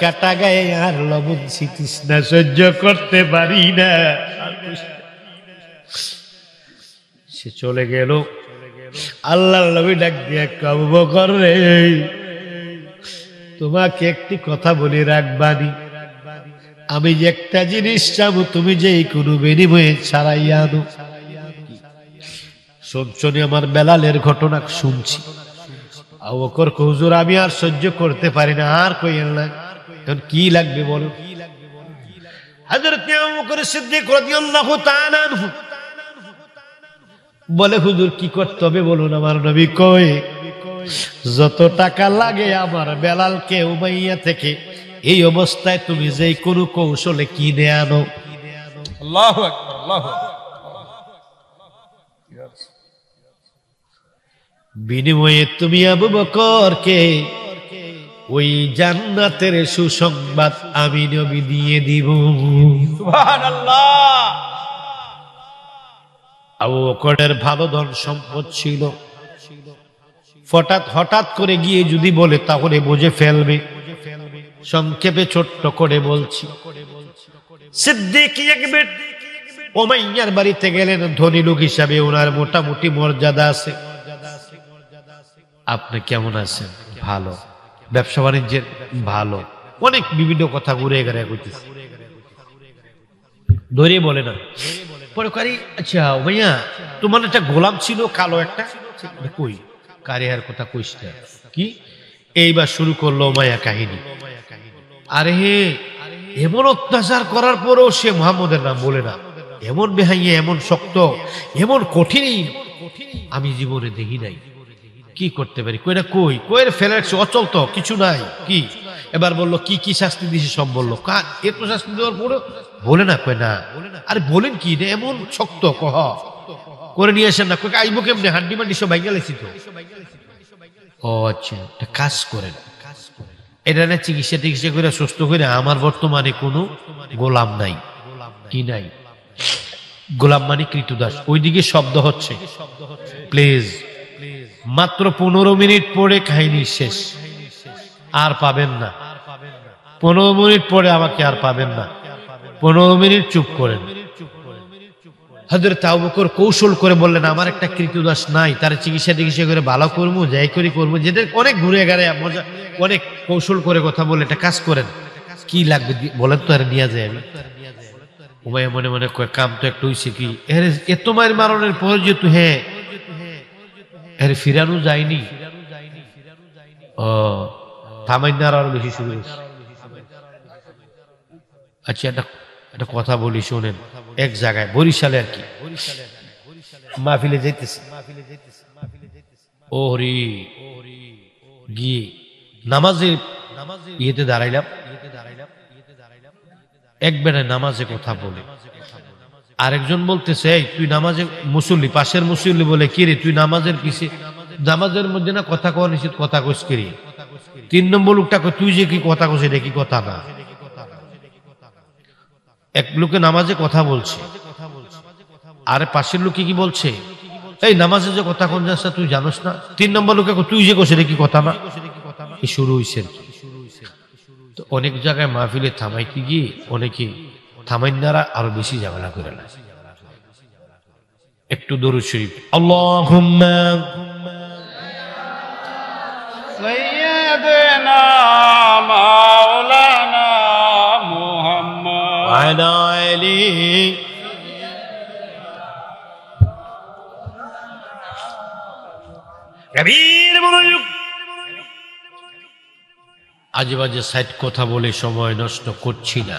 কাটা গায়ে আর লবণ ছিটিস না, সহ্য করতে পারি না। সে চলে গেল। আল্লাহর নবী ডাক দিয়ে, আবু বকর রে, তোমাকে একটি কথা বলে রাখবানি, আমি যে একটা জিনিস চাবো, তুমি যে কোনো বিনিময়ে ছাড়াইয়া আনো। শুনছনি আমার বেলালের ঘটনা শুনছি। আবু বকর কয়, হুজুর, আমি আর সহ্য করতে পারি না, আর কইেন না, এখন কি লাগবে বলো। হযরত আবু বকর সিদ্দিক রাদিয়াল্লাহু তাআলা আনহু বলে, হুজুর কি করতে হবে বলুন। আমার নবী কয়, যত টাকা লাগে আমার বেলালকে উমাইয়া থেকে এই অবস্থায় তুমি যে কোনো কৌশলে কিনে আনো। আল্লাহু আকবার, আল্লাহু আকবার। বিনিময়ে তুমি আবু বকরকে ওই জান্নাতের সুসংবাদ আমি নবী দিয়ে দিব। সুবহানাল্লাহ। আবু বকরের ভালো ধন সম্পদ ছিল, হঠাৎ করে গিয়ে যদি বলে তাহলে বুঝে ফেলবে। সংক্ষেপে ছোট্ট করে বলছি, সিদ্দিক একবার উমাইয়ার বাড়িতে গেলেন। ধনী লোক হিসাবে ওনার মোটামুটি মর্যাদা আছে। আপনি কেমন আছেন? ভালো। ব্যবসা বাণিজ্যের ভালো। অনেক বিভিন্ন কথা ঘুরে ঘুরে কইতেছে, ধরে বলে না। পরে কারি, আচ্ছা ভাইয়া, তোমার একটা গোলাম ছিল কালো একটা, কই কারিয়ার কথা কইস না কি? এইবার শুরু করলো মায়া কাহিনী। আরে হে, এমন অত্যাচার করার পরেও সে মুহাম্মদের নাম বলে না, এমন বেহাইয়া, এমন শক্ত, এমন কঠিন আমি জীবনে দেখি নাই। কি করতে পারি? কইরা কই কইরে ফেলে রাখছে, অচল তো কিছু নাই। কি এবার বললো, কি কি শাস্তি দিছে সব বললো। কার এত শাস্তি দেওয়ার পরে বলে না? কই না। আরে বলেন কি, এমন শক্ত কহ করে নিয়ে আসেন না। কই আইবো কেমনে? হাড্ডি মাড্ডি সব ভাইগা লেছি তো। ও আচ্ছা, একটা কাজ করেন, এটা না চিকিৎসা করে সুস্থ করে, আমার বর্তমানে কোনো গোলাম নাই। কি নাই? গোলাম মানে কৃতদাস। ওইদিকে শব্দ হচ্ছে, প্লিজ মাত্র 15 মিনিট পরে কাহিনী শেষ, আর পাবেন না। 15 মিনিট পরে আমাকে আর পাবেন না। 15 মিনিট চুপ করেন। হযরত আবু বকর কৌশল করে বললেন, আমার একটা কৃতদাস নাই, তার চিকিৎসা করে ভালো করবো, যাই করি করবো, যেটা অনেক ঘুরে গেড়ে মজা, অনেক কৌশল করে কথা বলে, এটা কাজ করেন, কি লাগবে বলেন তো, আর নিয়ে যায়। আমি উমাইয়া মনে মনে কয়, কাম তো একটু হইছে কি, এত মায়ের মারণের পর যেহেতু হ্যাঁ এর ফিরানো যায়নি, ও থামাইনার আরো বেশি শুরু হয়েছে। আচ্ছা একটা কথা বলি শোনেন, এক জায়গায় বরিশালে আর কি মাহফিলে যাইতেছি, ওরে গিয়ে নামাজের ইয়েতে দাঁড়াইলাম, এক বেড়ায় নামাজে কথা বলে, আরেকজন বলতেছে, এই তুই নামাজে মুসল্লি, পাশের মুসল্লি বলে, কি রে তুই নামাজের পিছে, নামাজের মধ্যে না কথা কওয়া নিষেধ, কথা কইস কি রে? 3 নম্বর লোকটা কয়, তুই যে কি কথা কইস এটা কি কথা না? এক লোকে নামাজে কথা বলছে, আরে পাশের লোকে কি বলছে, এই নামাজে যে কথা কোন যাচ্ছে তুই জানোস না? 3 নম্বর লোকে তুই যে কইস এটা কি কথা না? এই শুরু হইছে। তো অনেক জায়গায় মাহফিলে থামাইতে গিয়ে অনেকে থামাইনারা আরো বেশি ঝামেলা করে না। একটু দরুদ শরীফ, আল্লাহুম্মা সাইয়্যিদিনা মাওলানা মুহাম্মদ ওয়ালা আলি। কবির মনোযোগ, আজে বাজে সাইড কথা বলে সময় নষ্ট করছি না,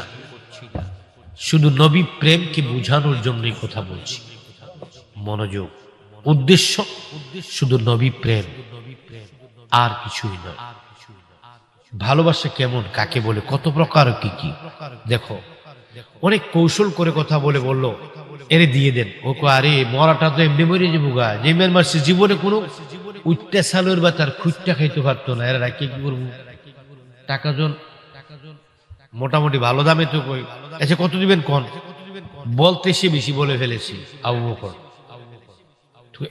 শুধু নবী প্রেমকে বোঝানোর জন্যই কথা বলছি। মনোযোগ, উদ্দেশ্য শুধু নবী প্রেম, আর কিছুই নয়। ভালোবাসা কেমন, কাকে বলে, কত প্রকার, কি কি দেখো। অনেক কৌশল করে কথা বলে বলল, এরে দিয়ে দেন। ও আরে মরাটা তো এমনি মরে যাবো গা, যে মেয়ের মারছে জীবনে কোনো উচ্চা সালের বা তার খুঁজটা খাইতে পারতো না, এরা রাখি কি করবো, টাকা জন মোটামুটি ভালো দামে তো কই, আচ্ছা কত দিবেন কোন, বলতে সে বেশি বলে ফেলেছি। আবু বকর,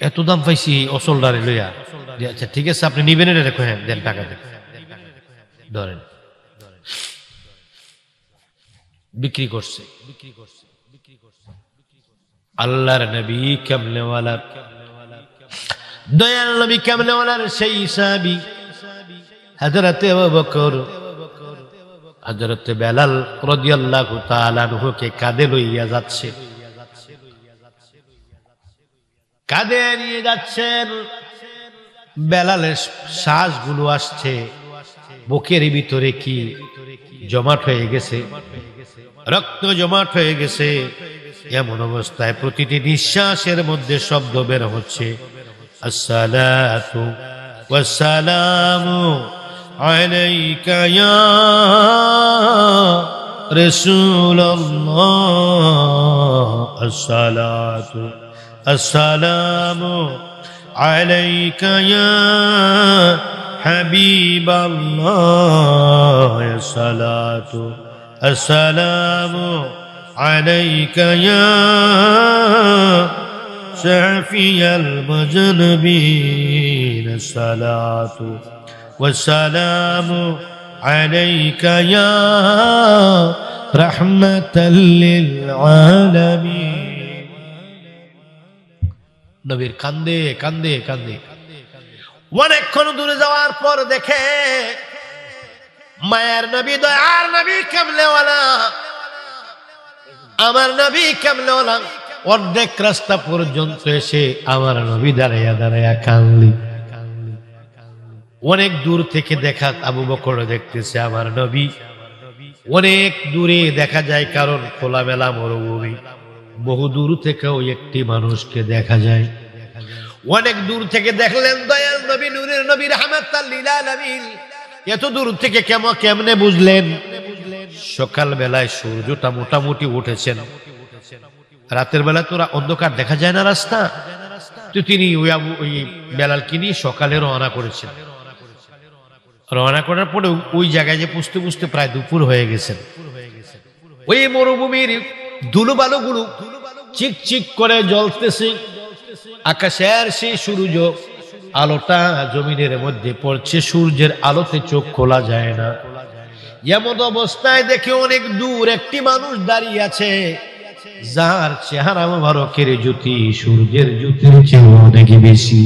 এত দাম পাইছি অসলদারে লইয়া, আচ্ছা ঠিক আছে আপনি নিবেন, এটা দেখো, হ্যাঁ দেন, টাকা দেন, ধরেন। বিক্রি করছে। আল্লাহর নবী কামলেওয়ালা, দয়াল নবী কামলেওয়ালার সেই সাহাবী হযরত আবু বকর হযরত বেলাল রাদিয়াল্লাহু তাআলা আনহুকে কাঁধে লইয়া যাচ্ছে, কাঁধে নিয়ে যাচ্ছেন। বেলালের শ্বাসগুলো আসছে, বুকের ভিতরে কি জমাট হয়ে গেছে, রক্ত জমাট হয়ে গেছে। এমন অবস্থায় প্রতিটি নিঃশ্বাসের মধ্যে শব্দ বের হচ্ছে, আসসালাতু ওয়াসসালামু আলাইকা ইয়া রাসূলুল্লাহ, আসসালাতু আসসালামু আলাইকা ইয়া হাবিবাল্লাহ, আসসালাতু আসসালামু আলাইকা ইয়া শাফিয়াল মুজনবিন, আসসালাতু ওয়াসসালামু আলাইকা ইয়া রাহমাতাল লিল আলামিন। নবীর কান্দে কান্দে কান্দে অনেকক্ষণ দূরে যাওয়ার পর দেখে মায়ের নবী, দয়ার নবী কামলেওয়ালা, আমার নবী কামলেওয়ালা অর্ধেক রাস্তা পর্যন্ত এসে আমার নবী দাঁড়াইয়া দাঁড়াইয়া কান্দলি। অনেক দূর থেকে দেখা, আবু বকর দেখতেছে আমার নবী অনেক দূরে দেখা যায়, কারণ খোলামেলা মরুভূমি, বহু দূর থেকেও একটি মানুষকে দেখা যায়। অনেক দূর থেকে দেখলেন দয়াল নবী, নূরের নবী, রাহমাতাল লিল আলামিন। এত দূর থেকে কেমনে বুঝলেন? সকাল বেলায় সূর্যটা মোটামুটি উঠেছেন, রাতের বেলা তোরা অন্ধকার দেখা যায় না রাস্তা, তো তিনি ওই বেলালকে নিয়ে সকালে রওনা করেছেন। রওনা করার পরে ওই জায়গায় যে পুষতে পুষতে প্রায় দুপুর হয়ে গেছেন। ওই মরুভূমির ধুলোবালুগুলো চিকচিক করে জ্বলতেছে, আকাশের সেই সূর্য আলোটা জমিনের মধ্যে পড়ছে, সূর্যের আলোতে চোখ খোলা যায় না। এমন অবস্থায় দেখে অনেক দূর একটি মানুষ দাঁড়িয়ে আছে, যার চেহারা মোবারকের জ্যোতি সূর্যের জ্যোতির চেয়ে অনেক বেশি।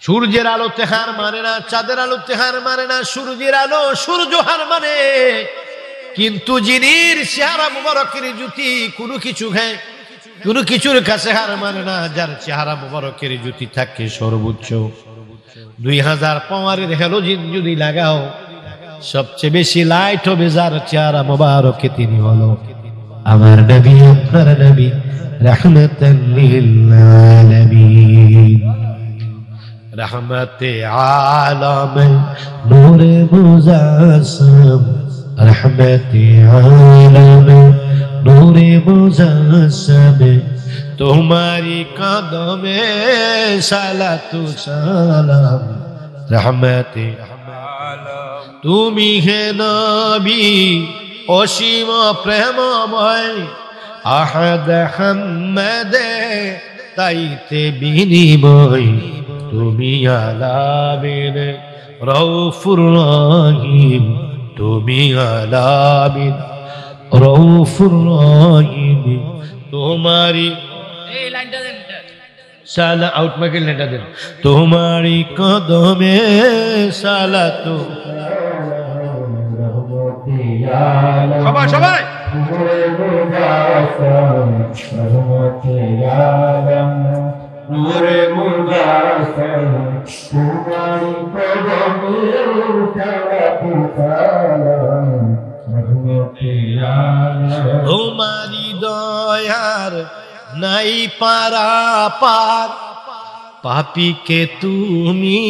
সূর্যের আলোতে হার মানে না, চাঁদের আলোতে হার মানে না, সূর্যের আলো সূর্য হার মানে, কিন্তু যিনির চেহারা মোবারকের জ্যোতি কোনো কিছু কোনো কিছুর কাছে হার মানে না, যার চেহারা মোবারকের জ্যোতি থাকে সর্বোচ্চ 2000 পাওয়ারের হ্যালোজিন যদি লাগাও, সবচেয়ে বেশি লাইট হবে যার চেহারা মোবারকে, তিনি হলো আমার নবী, আপনার নবী, রাহমাতাল লিল আলামিন, রহমতে আলম, নূরে মুজাসসাম, রহমতে আলম, নূরে মুজাসসাম, তোমারি কদমে সালাতু সালাম, রহমতে তুমি হে নবী অসীম প্রেমময়, আহাদ হাম্মদে তাইতে বিনিময়, তুমি আলামিন রউফুর রহিম, তুমি আলামিন রউফুর রহিম, তোমারি এই লাইনটা দেন, সালা আউট মাইকেল লাইনটা দেন, তোমারি কদমে সালাতু, সবাই সবাই নূরে মুজাসসাম, তোমারি কদমে সালাতু সালাম, রহমতে আলম, তোমারি দয়ার নাই পারাপার, পাপীকে তুমি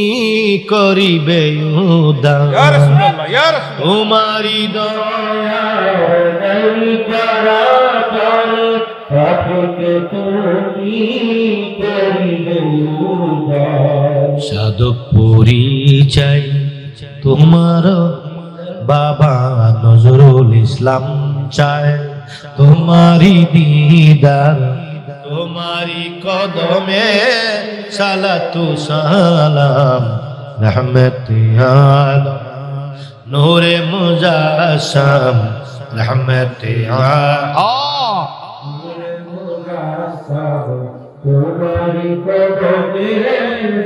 করিবে উদ্ধার, ইয়া রাসূলুল্লাহ ইয়া রাসূলুল্লাহ, তোমারি দয়ার নাই পারাপার, পাপীকে তুমি করিবে উদ্ধার, সাধক পরিচয় তোমার বাবা নজরুল ইসলাম চায়, তোমারি দিদার, তোমারি কদমে সালাতু সালাম, রহমতে আলম, নূরে মুজাসসাম, রহমতে আলম, তোমারি কদমে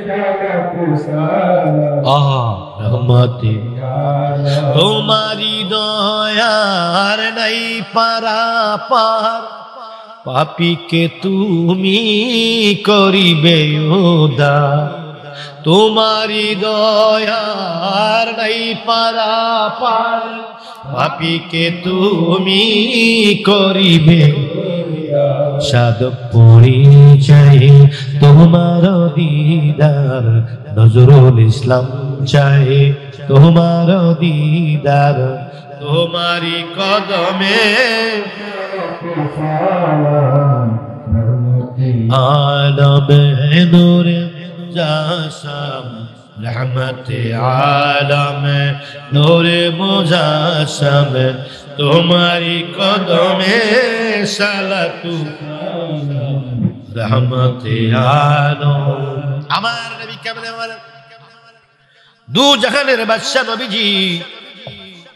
সালাতু সালাম, রহমতে আলম, তোমারি দয়ার নাই পারাপার, পাপীকে তুমি করিবে উদ্ধার, তোমারি দয়ার নাই পারাপার, পাপীকে তুমি করিবে, সাধক পরিচয় তোমার দিদার, নজরুল ইসলাম চায় তোমার দিদার, তোমারি কদমে আলম, নূরে মুজাসসাম, রহমতে আলম, নূরে মুজাসসাম, তোমারি কদমে সালাতু রহমতে আলম। আমার নবী কেমনে বলেন, দু জাহানের বাদশা নবীজি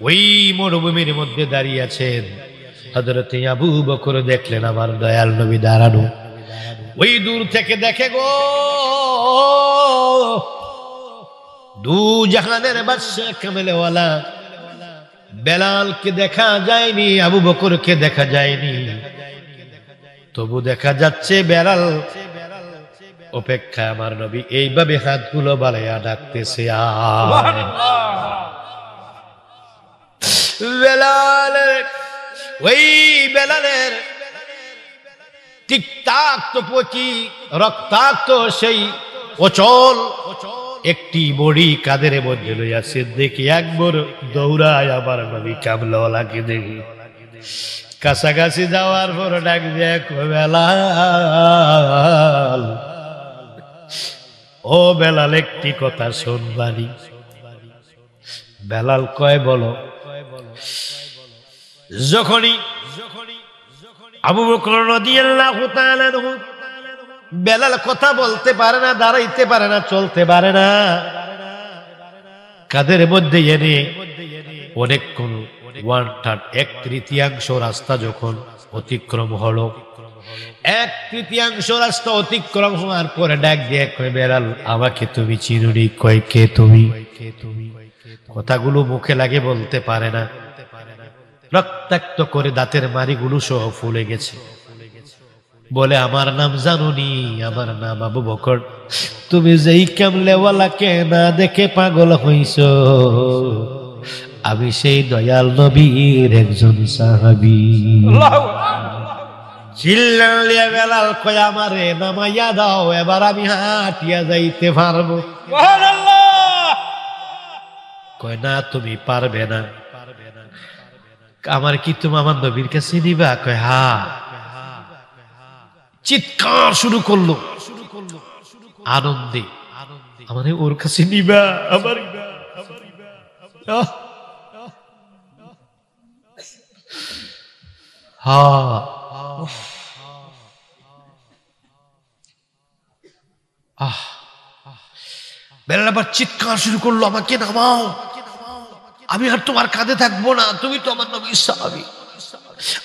ওই মরুভূমির মধ্যে দাঁড়িয়ে আছেন। হযরত আবু বকর দেখলেন আমার দয়াল নবী দাঁড়ানো, ওই দূর থেকে দেখে গো, দু জাহানের বাদশা কামলেওয়ালা বেলালকে দেখা যায়নি, আবু বকরকে দেখা যায়নি, তবু দেখা যাচ্ছে বেলাল অপেক্ষা। আমার নবী এইভাবে হাতগুলো বাড়াইয়া ডাকতেছে, বেলালের ওই বেলালের টিকটাক পচি রক্তাক্ত সেই অচল একটি বড়ি কাদের মধ্যে লইয়াছে, দেখি একবার দৌড়ায় আমার নবী কামলাওয়ালাকে দেখি, কাছাকাছি যাওয়ার পর ডাক দেখ, বেলাল ও বেলাল একটি কথা শুনবানি। বেলাল কয় বলো। যখনই আবু বকর রাদিয়াল্লাহু তাআলা আনহু বেলাল কথা বলতে পারে না, দাঁড়াইতে পারে না, চলতে পারে না, কাদের মধ্যে এনে অনেকক্ষণ 1/3 1/3 রাস্তা যখন অতিক্রম হলো, 1/3 রাস্তা অতিক্রম হওয়ার পরে ডাক দিয়ে কয়, বেলাল আমাকে তুমি চিনুনি? কয়, কে তুমি? কথাগুলো মুখে লাগে বলতে পারে না, রক্তাক্ত করে দাঁতের মাড়িগুলো সহ ফুলে গেছে। বলে, আমার নাম জানুনি? আমার নাম আবু বকর। তুমি যেই কামলেওয়ালাকে না দেখে পাগল হইছ, আমি সেই দয়াল নবীর একজন সাহাবী। চিল্লালিয়া বেলাল কয়, আমারে নামাইয়া দাও, এবার আমি হাঁটিয়া যাইতে পারবো। কয়, না তুমি পারবে না। আমার কি তুমি আমার নবীর কাছে নিবা? কয়, হ্যাঁ। চিৎকার শুরু করলো আনন্দে, আমারে ওর কাছে নিবা? আমার বেলাল আবার চিৎকার শুরু করলো, আমাকে নামাও, আমি আর তোমার কাঁধে থাকবো না, তুমি তো আমার নবীর সাহাবী,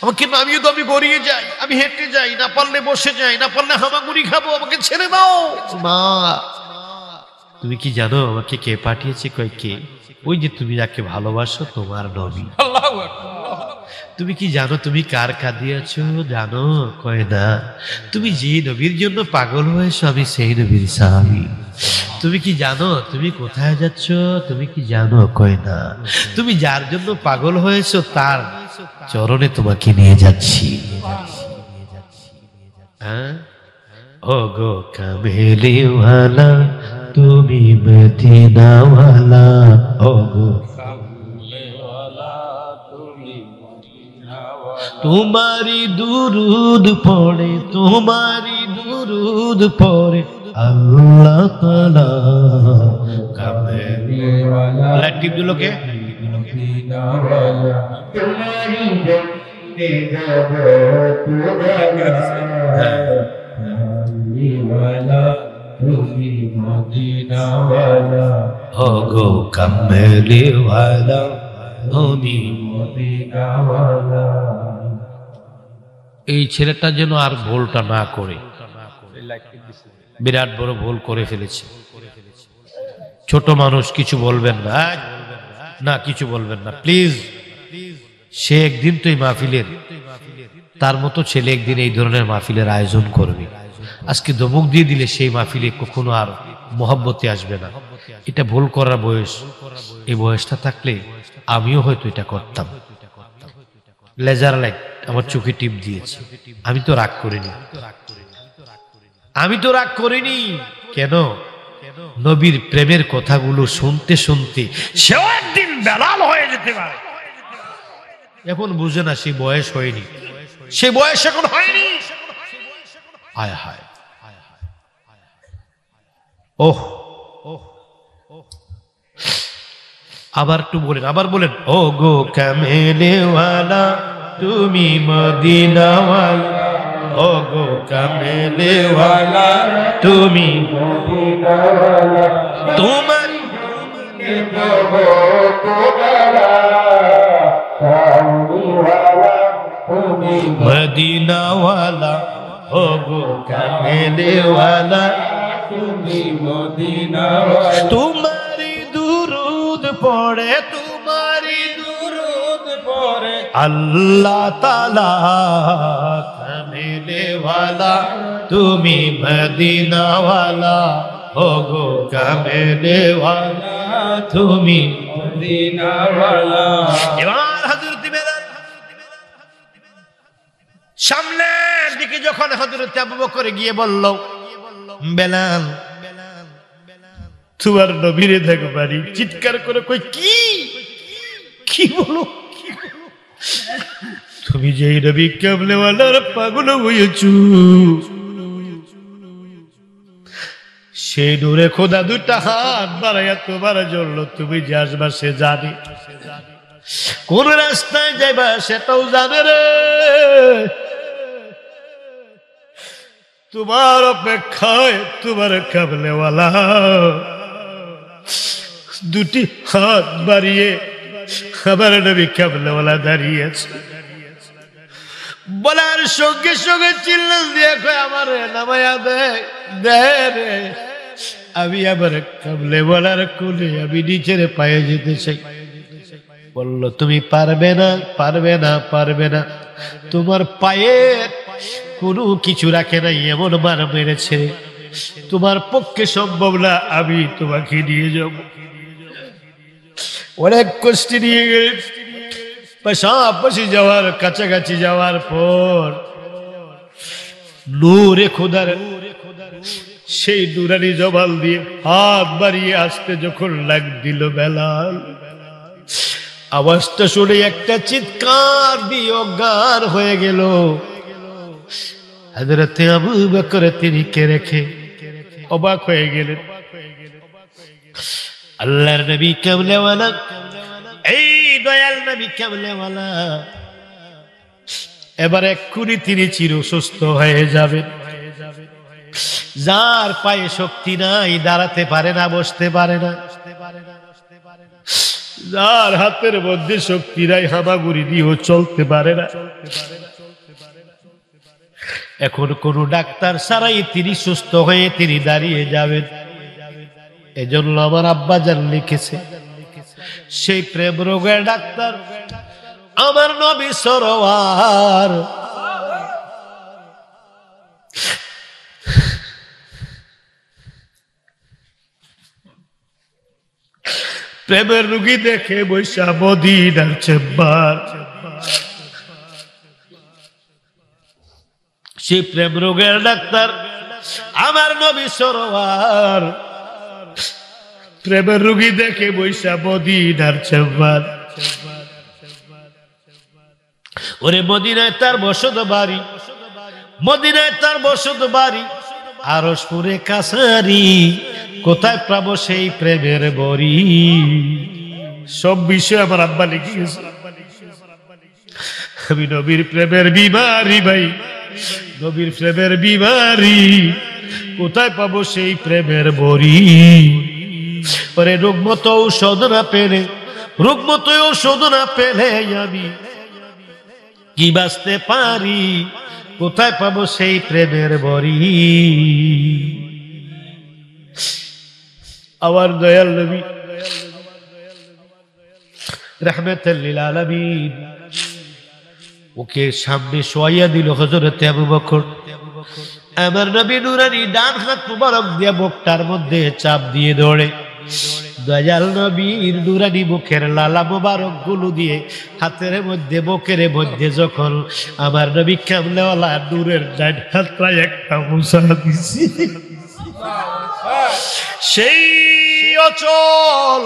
আমাকে নামিয়ে তো আমি গড়িয়ে যাই, আমি হেঁটে যাই, না পারলে বসে যাই, না পারলে হামাগুড়ি খাবো, আমাকে ছেড়ে দাও। মা, তুমি কি জানো আমাকে কে পাঠিয়েছে? কয়, কে? ওই যে তুমি যাকে ভালোবাসো, তোমার নবী। তুমি কি জানো তুমি কার কাঁদিয়েছ? জানো? কয়, না। তুমি যে নবীর জন্য পাগল হয়েছো, আমি সেই নবীর সাহাবী। তুমি কি জানো তুমি কোথায় যাচ্ছ? তুমি কি জানো? কয়, না। তুমি যার জন্য পাগল হয়েছো, তার চরণে তোমাকে নিয়ে যাচ্ছি। হ্যাঁ, ও গো কামেলিওয়ালা, তুমি মদিনাওয়ালা, ও গো তোমারি দুরুদ পড়ে, তোমারি দুরুদ পড়ে আল্লাহ তাআলা কামেলিওয়ালা। টিপ দিল কে? ও গো কামেলিওয়ালা, এই ছেলেটা যেন আর ভুলটা না করে, বিরাট বড় ভুল করে ফেলেছে। ছোট মানুষ, কিছু বলবেন না, না কিছু বলবেন না প্লিজ। সে একদিন তো এই মাহফিলের, তার মতো ছেলে একদিন এই ধরনের মাহফিলের আয়োজন করবে। আজকে ধমক দিয়ে দিলে সেই মাহফিলে কখনো আর মহব্বতে আসবে না। এটা ভুল করার বয়স। এই বয়সটা থাকলে আমিও হয়তো এটা করতাম। লেজার লাইট আমার চোখে টিপ দিয়েছে, আমি তো রাগ করিনি, আমি তো রাগ করিনি। কেন? নবীর প্রেমের কথাগুলো শুনতে শুনতে সেও একদিন বেলাল হয়ে যেতে পারে। এখন বুঝে না, সেই বয়স হয়নি, সে বয়স এখন হয়নি। হায় হায়, ওহ ওহ, আবার একটু বলেন, আবার বলেন, ও গো কামেলেওয়ালা, তুমি মদিনাওয়ালা, ও গো কামেলেওয়ালা, তুমি মদিনাওয়ালা, তোমার মদিনাওয়ালা, ও গো কামেলেওয়ালা, তুমি মদিনাওয়ালা, তোমারি দুরুদ পড়ে, তোমারি দুরুদ পড়ে আল্লাহ তাআলা কামেলেওয়ালা, তুমি মদিনাওয়ালা, ও গো কামেলেওয়ালা, তুমি মদিনাওয়ালা। এবার হযরত বেলাল সামনের দিকে যখন হযরত আবু বকর গিয়ে বলল, বেলাল তোমার নবীরে দেখবানি, চিৎকার করে কই, কি কি বলো? তুমি যে নবী কামলেওয়ালার পাগল হয়েছ, সেই নূরে খোদা দুটা হাত বাড়াইয়া তোমার জন্য তুমি যে আসবা সে জানি। কোন রাস্তায় যাইবা সেটাও জানে রে। তোমার অপেক্ষায় তোমার কামলেওয়ালা দুটি হাত বাড়িয়ে আমার নবী কামলেওয়ালা দাঁড়িয়ে আছে। বলার সঙ্গে সঙ্গে চিল্লাস দিয়ে কয় আমার নামায়া দে দে রে। আমি আমার কামলেওয়ালার কোলে আমি নিচের পায়ে যেতে চাই। বলল তুমি পারবে না পারবে না পারবে না, তোমার পায়ে কোনো কিছু রাখে নাই, এমন মার মেরেছে, তোমার পক্ষে সম্ভব না, আমি তোমাকে নিয়ে যাব। অনেক কষ্ট নিয়ে গেলেন। পাশাপাশি যাওয়ার কাছাকাছি যাওয়ার পর নূরে খোদার সেই নুরানি জবাল দিয়ে হাত বাড়িয়ে আসতে যখন লাগ দিল বেলাল, আওয়াজটা শুনে একটা চিৎকার দিয়ে অজ্ঞান হয়ে গেল। হযরতে আবু বকর তিনিকে রেখে অবাক হয়ে গেলেন। আল্লাহর নবী কামলেওয়ালা, এই দয়াল নবী কামলেওয়ালা এবার এক্ষুনি তিনি চির সুস্থ হয়ে যাবেন। যার পায়ে শক্তি নাই, দাঁড়াতে পারে না, বসতে পারে না, যার হাতের মধ্যে শক্তি নাই, হামাগুড়ি দিয়েও চলতে পারে না, এখন কোন ডাক্তার ছাড়াই তিনি সুস্থ হয়ে তিনি দাঁড়িয়ে যাবেন। এজন্য আমার আব্বাজান লিখেছে, সেই প্রেম রোগের ডাক্তার আমার নবী সরওয়ার। প্রেমের রোগী দেখে বৈশা মদিনার চেম্বার, সেই প্রেম রোগের ডাক্তার আমার নবী সরওয়ার প্রেমের রোগী দেখে বৈশা মদিনার চেম্বার। ওরে মদিনায় তার বসত বাড়ি, মদিনায় তার বসত বাড়ি, আরশপুরে কাছারি, কোথায় পাবো সেই প্রেমের বড়ি। সব বিষয় আমার আব্বা লিখে গেছে। আমি নবীর প্রেমের বিমারি ভাই, নবীর প্রেমের বিমারি, কোথায় পাবো সেই প্রেমের বড়ি। ওরে রোগমতো ঔষধ না পেলে, রোগমতো ঔষধ না পেলে আমি কি বাঁচতে পারি, কোথায় পাবো সেই প্রেমের বড়ি। আমার দয়াল নবী রাহমাতাল লিল আলামিন ওকে সামনে শোয়াইয়া দিল হযরতে আবু বকর। আমার নবী নুরানি ডান হাত মুবারক দিয়ে বুকটার মধ্যে চাপ দিয়ে ধরে দয়াল নবীর নুরানি মুখের লালা মুবারক গুলো দিয়ে হাতের মধ্যে বুকের মধ্যে যখন আমার নবী কামলেওয়ালা নূরের ডান হাতটায় একটা মুসা দিছি, সেই অচল,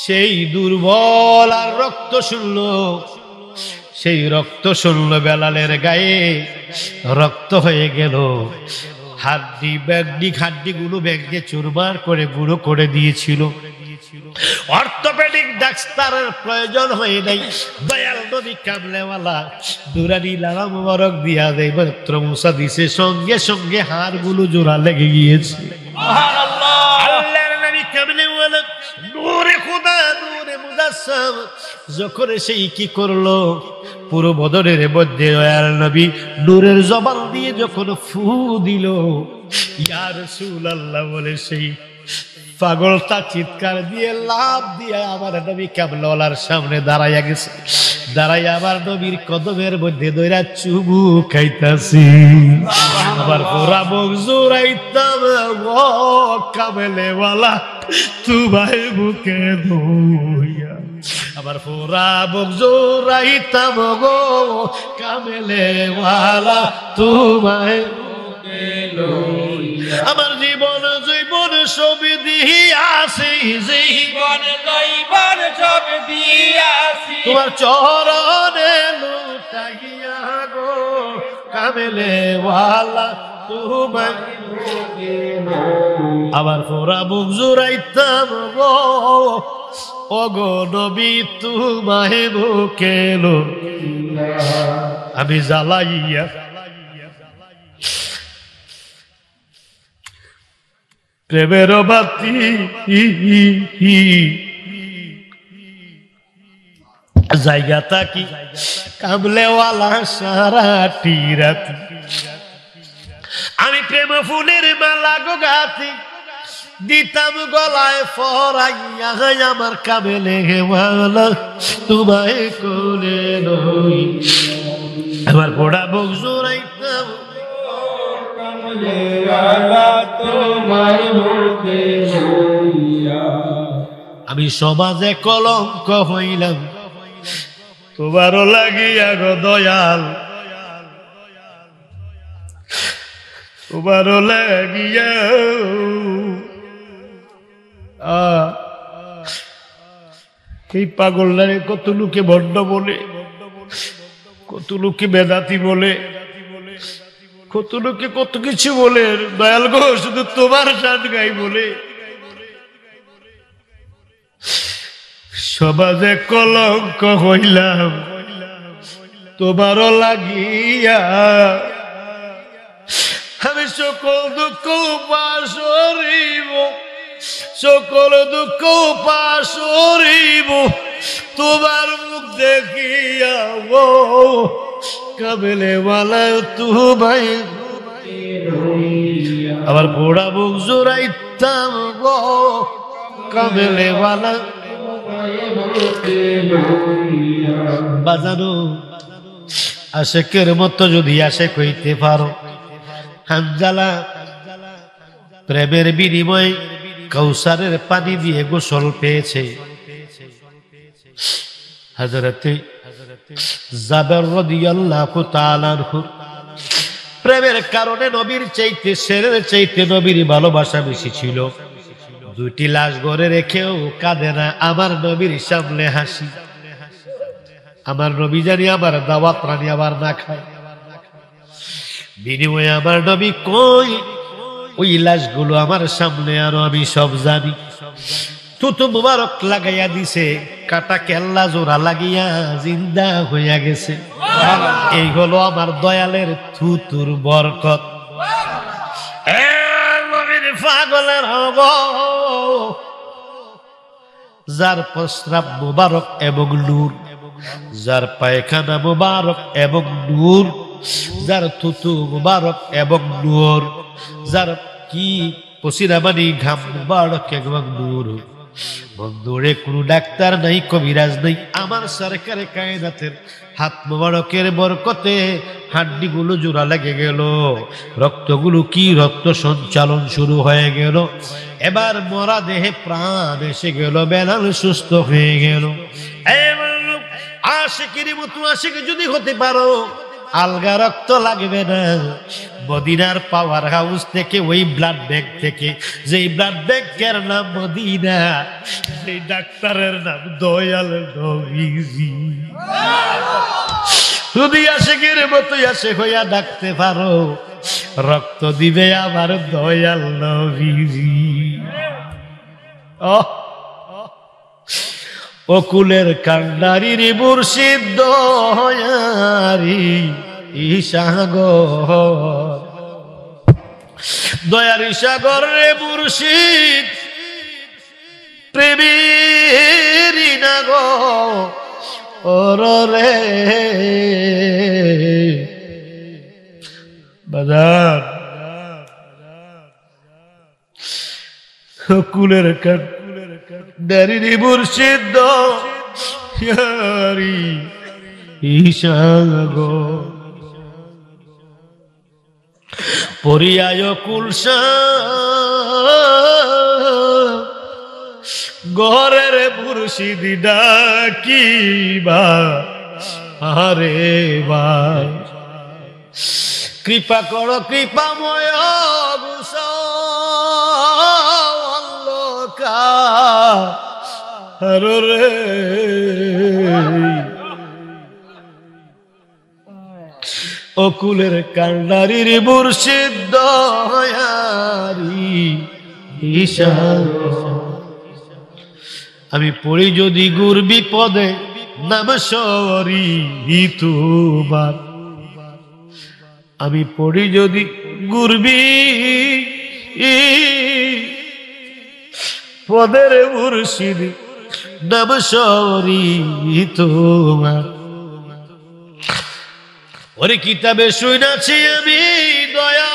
সেই দুর্বল আর রক্ত শূন্য, সেই রক্ত শূন্য বেলালের গায়ে রক্ত হয়ে গেল। হাড্ডি ব্যাগডি হাড্ডি গুলো ব্যাগে চুরমার করে গুঁড়ো করে দিয়েছিল। অর্থোপেডিক ডাক্তারের প্রয়োজন হয় নাই। দয়াল নবী কামলেওয়ালা দুরানি লালা মুবারক দিয়া দেয় মাত্র মুসা দিছে, সঙ্গে সঙ্গে হাড় গুলো জোড়া লেগে গিয়েছে। আল্লাহর নবী কামলেওয়ালা নূরে খোদা, নূরে মুজাসসাম যখন সেই কি করলো, পুরো বদরের মধ্যে দয়াল নবী নূরের জবান দিয়ে যখন ফু দিল, ইয়া রাসূলুল্লাহ বলে সেই পাগলটা চিৎকার দিয়ে লাফ দিয়ে আমার নবী কামলেওয়ালার সামনে দাঁড়াইয়া গেছে। দাঁড়াই আমার নবীর কদমের মধ্যে দইরা চুমু খাইতাছি। আবার পুরা মুখ জোড়াইতাম, ও কামলেওয়ালা তোমায় বুকে ধইয়া, আবার পুরা মুখ জোড়াইতাম, গো কামলেওয়ালা তোমায় বুকে লইয়া। আমার জীবন জীবন সব দিয়াছি, জীবন জীবন সব দিয়াছি তোমার চরণে লুটাইয়া, গো কামলেওয়ালা তোমায় বুকে লইয়া। আবার পুরা মুখ জোড়াইতাম, গো ওগো নবী তোমায় বুকেলো আমি জ্বালাইয়া প্রেমের বাতি জায়গা থাকি কামলেওয়ালা সারাটি রাতি আমি প্রেম ফুলের মালা গো গাতি দিতাম গলায় ফরাইয়া আমার কামেলে হেওয়ালা তোমায় কোলে নই আমার পোড়া বুক জোড়াইতাম আমি সমাজে কলঙ্ক হইলাম তোমারও লাগিয়া গো দয়াল তোমারও লাগিয়া এই পাগলটারে কত লোকে ভণ্ড বলে, কত লোকে বেদাতি বলে, কত লোকে কত কিছু বলে, দয়াল গো শুধু তোমার শান গাই বলে সমাজে কলঙ্ক হইলাম তোমারও লাগিয়া আমি সকল দুঃখ পাশরিব, সকল দুঃখ পাশরিব তোমার মুখ দেখিয়া ও কাবেলে ওয়ালা তুমাই আবার পোড়া বুক জোড়াইতাম গো কাবেলে ওয়ালা বাজানো আশেকের মতো যদি আশেক হইতে পারো হানজালা প্রেমের বিনিময়ে কৌসারের পানি দিয়ে গোসল পেয়েছে হযরতে জাবের রাদিয়াল্লাহু তাআলা আনহু প্রেমের কারণে নবীর চাইতে শেরের চাইতে নবীর ভালোবাসা বেশি ছিল। দুইটি লাশ ঘরে রেখেও কাঁদে না আমার নবীর সামনে হাসি। আমার নবী জানি আমার দাওয়াত রানি আবার না খায়, বিনিময়ে আমার নবী কই ওই লাশগুলো আমার সামনে আরো আমি সব জানি। থুতু মুবারক লাগাইয়া দিছে, কাটা কেল্লা জোড়া লাগিয়া জিন্দা হইয়া গেছে। এই হলো আমার দয়ালের থুতুর বরকত। পাগলের হব যার প্রস্রাব মুবারক এবং নূর, যার পায়খানা মুবারক এবং নূর, যার থুতু মুবারক এবং নূর, যার কি পসিনা মানি ঘাম মুবারক এবং নূর। বন্ধুরে কোনো ডাক্তার নাই, কবিরাজ নাই, আমার সরকারে কায়নাতের হাত মুবারকের বরকতে হাড্ডিগুলো জোড়া লেগে গেল, রক্তগুলো কি রক্ত সঞ্চালন শুরু হয়ে গেল। এবার মরা দেহে প্রাণ এসে গেল, বেলাল সুস্থ হয়ে গেল। আশিকের মতো আশিক যদি হতে পারো আলগা রক্ত লাগবে না। মদিনার পাওয়ার হাউস থেকে ওই ব্লাড ব্যাংক থেকে, যেই ব্লাড ব্যাংকের নাম মদিনা, সেই ডাক্তারের নাম দয়াল নবীজি। যদি আশিকের মতো আশিক হইয়া ডাকতে পারো রক্ত দিবে আমার দয়াল নবীজি। অকুলের কান্ডারির মুর্শিদ দয়ারি সাগর, দয়ারি সাগর রে মুর্শিদ প্রেমেরি নাগর রে বাজার। অকুলের কান্ডারির মুর্শিদ দয়ারি সাগর, পরিয়ায় কুলসা ঘরের মুর্শিদ ডাকিবা আরে বা, কৃপা কর কৃপাময় রে অকুলের কান্ডারির মুর্শিদ দয়ারি ঈশা। আমি পড়ি যদি গুর বিপদে নাম সরি তোমার, আমি পড়ি যদি গুরবি পদের মুর্শিদ নাম সরি তোমার। ওরে কিতাবে শুনাছি আমি দয়া